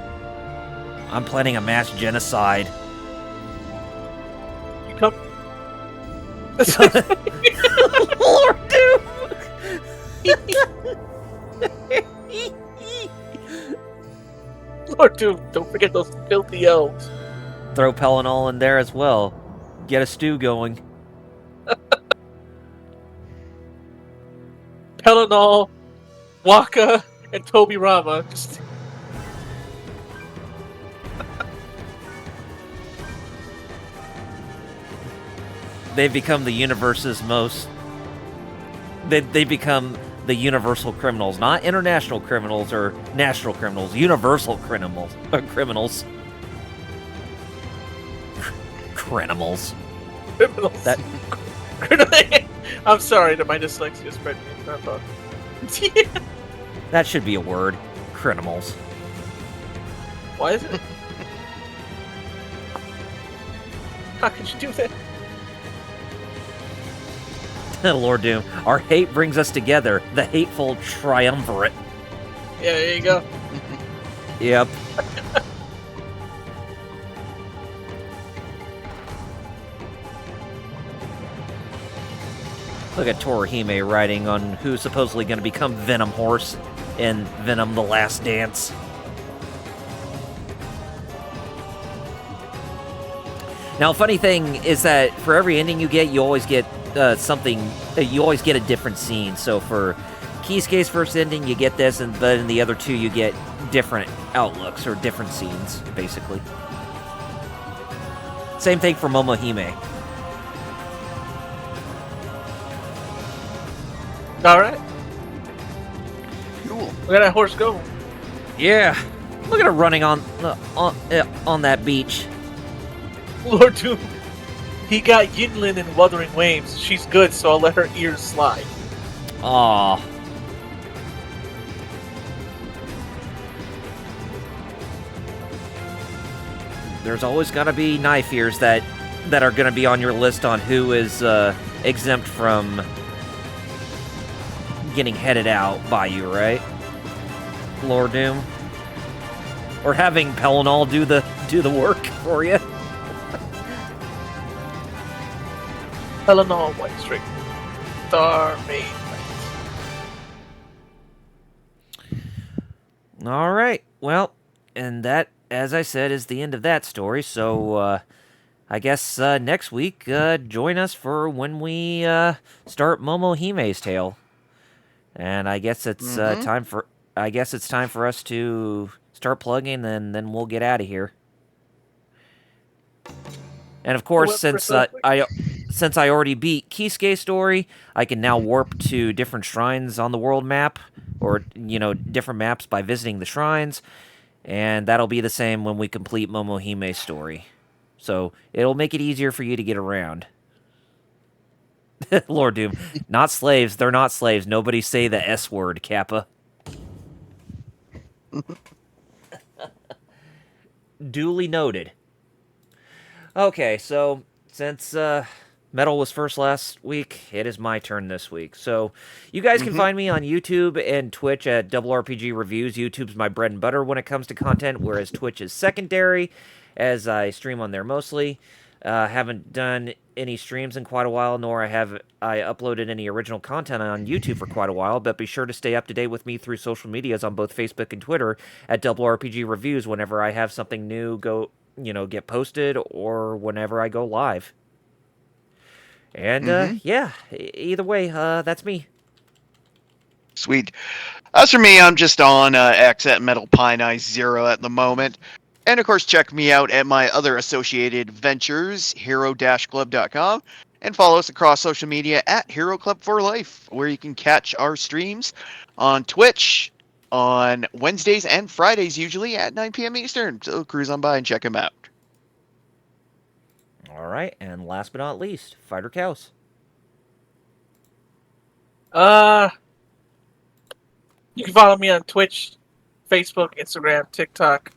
I'm planning a mass genocide. you come. Lord Doom! Lord Doom, don't forget those filthy elves. Throw Pellinol in there as well. Get a stew going. Pellinol, Waka, and Toby Rama. Just... They've become the universe's most... They become the universal criminals. Not international criminals or national criminals. Universal criminals. Criminals. Criminals. Criminals. That... I'm sorry that my dyslexia spread me. That should be a word. Criminals. Why is it? How could you do that? Lord Doom. Our hate brings us together. The hateful triumvirate. Yeah, there you go. Yep. Look at Torihime writing on who's supposedly going to become Venom Horse in Venom: The Last Dance. Now, funny thing is that for every ending you get, you always get something. You always get a different scene. So for Kisuke's first ending, you get this, and then in the other two, you get different outlooks or different scenes, basically. Same thing for Momohime. All right. Cool. Look at that horse go. Yeah, look at her running on that beach. Lord Doom. He got Yinlin in Wuthering Waves. She's good, so I'll let her ears slide. Aww. There's always gotta be knife ears that are gonna be on your list on who is exempt from getting headed out by you, right? Lord Doom. Or having Pellinol do the work for you. Eleanor White String. Star Maid. All right. Well, and that, as I said, is the end of that story. So, I guess next week, join us for when we start Momohime's tale. And I guess it's time for us to start plugging, and then we'll get out of here. And of course, since I already beat Kisuke's story, I can now warp to different shrines on the world map, or different maps by visiting the shrines, and that'll be the same when we complete Momohime's story. So it'll make it easier for you to get around. Lord Doom, not slaves. They're not slaves. Nobody say the S word, Kappa. Duly noted. Okay, so since Metal was first last week, it is my turn this week. So you guys can find me on YouTube and Twitch at Double RPG Reviews. YouTube's my bread and butter when it comes to content, whereas Twitch is secondary, as I stream on there mostly. Haven't done any streams in quite a while, nor have I uploaded any original content on YouTube for quite a while, but be sure to stay up to date with me through social medias on both Facebook and Twitter at Double RPG Reviews whenever I have something new get posted, or whenever I go live. And, yeah, either way, that's me. Sweet. As for me, I'm just on X at Metal Pine Eye 0 at the moment. And of course, check me out at my other associated ventures, hero-club.com, and follow us across social media at Hero Club for Life, where you can catch our streams on Twitch on Wednesdays and Fridays, usually at 9 p.m. Eastern. So cruise on by and check them out. All right, and last but not least, Fighter Cows. You can follow me on Twitch, Facebook, Instagram, TikTok.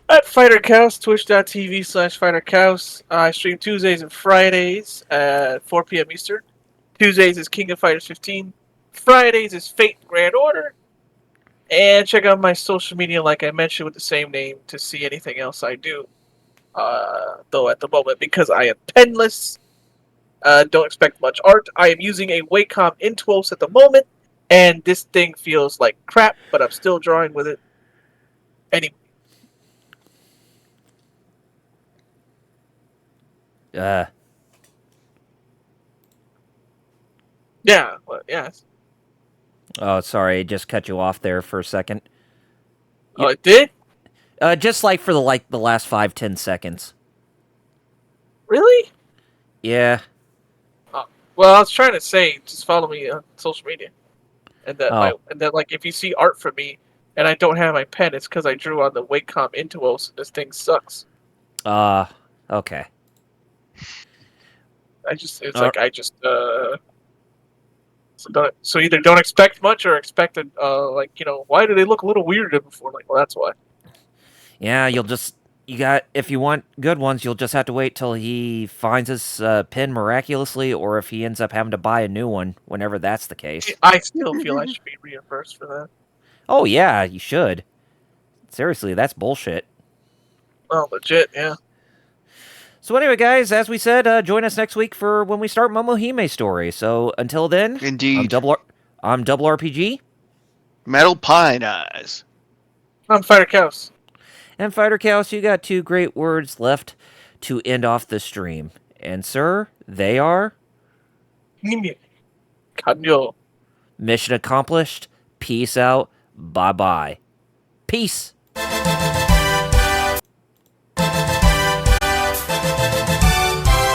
At FighterCows, twitch.tv/FighterCows. I stream Tuesdays and Fridays at 4 p.m. Eastern. Tuesdays is King of Fighters 15. Fridays is Fate Grand Order. And check out my social media, like I mentioned, with the same name to see anything else I do. Though at the moment, because I am penless, don't expect much art. I am using a Wacom Intuos at the moment, and this thing feels like crap, but I'm still drawing with it. Anyway. Yeah, well, yes. Oh, sorry, I just cut you off there for a second. Oh, it did? Just for the last 5-10 seconds. Really? Yeah. Well, I was trying to say, just follow me on social media, and that if you see art from me and I don't have my pen, it's because I drew on the Wacom Intuos. This thing sucks. Okay. So either don't expect much or expect why do they look a little weirder before? Like, well, that's why. Yeah, if you want good ones, you'll just have to wait till he finds his pen miraculously, or if he ends up having to buy a new one, whenever that's the case. I still feel I should be reimbursed for that. Oh, yeah, you should. Seriously, that's bullshit. Oh, legit, yeah. So anyway, guys, as we said, join us next week for when we start Momohime's story. So until then, indeed, I'm Double RPG. Metal Pine Eyes. I'm Fighter Cows. And Fighter Cows, you got 2 great words left to end off the stream. And sir, they are... Kanyo. Mission accomplished. Peace out. Bye-bye. Peace.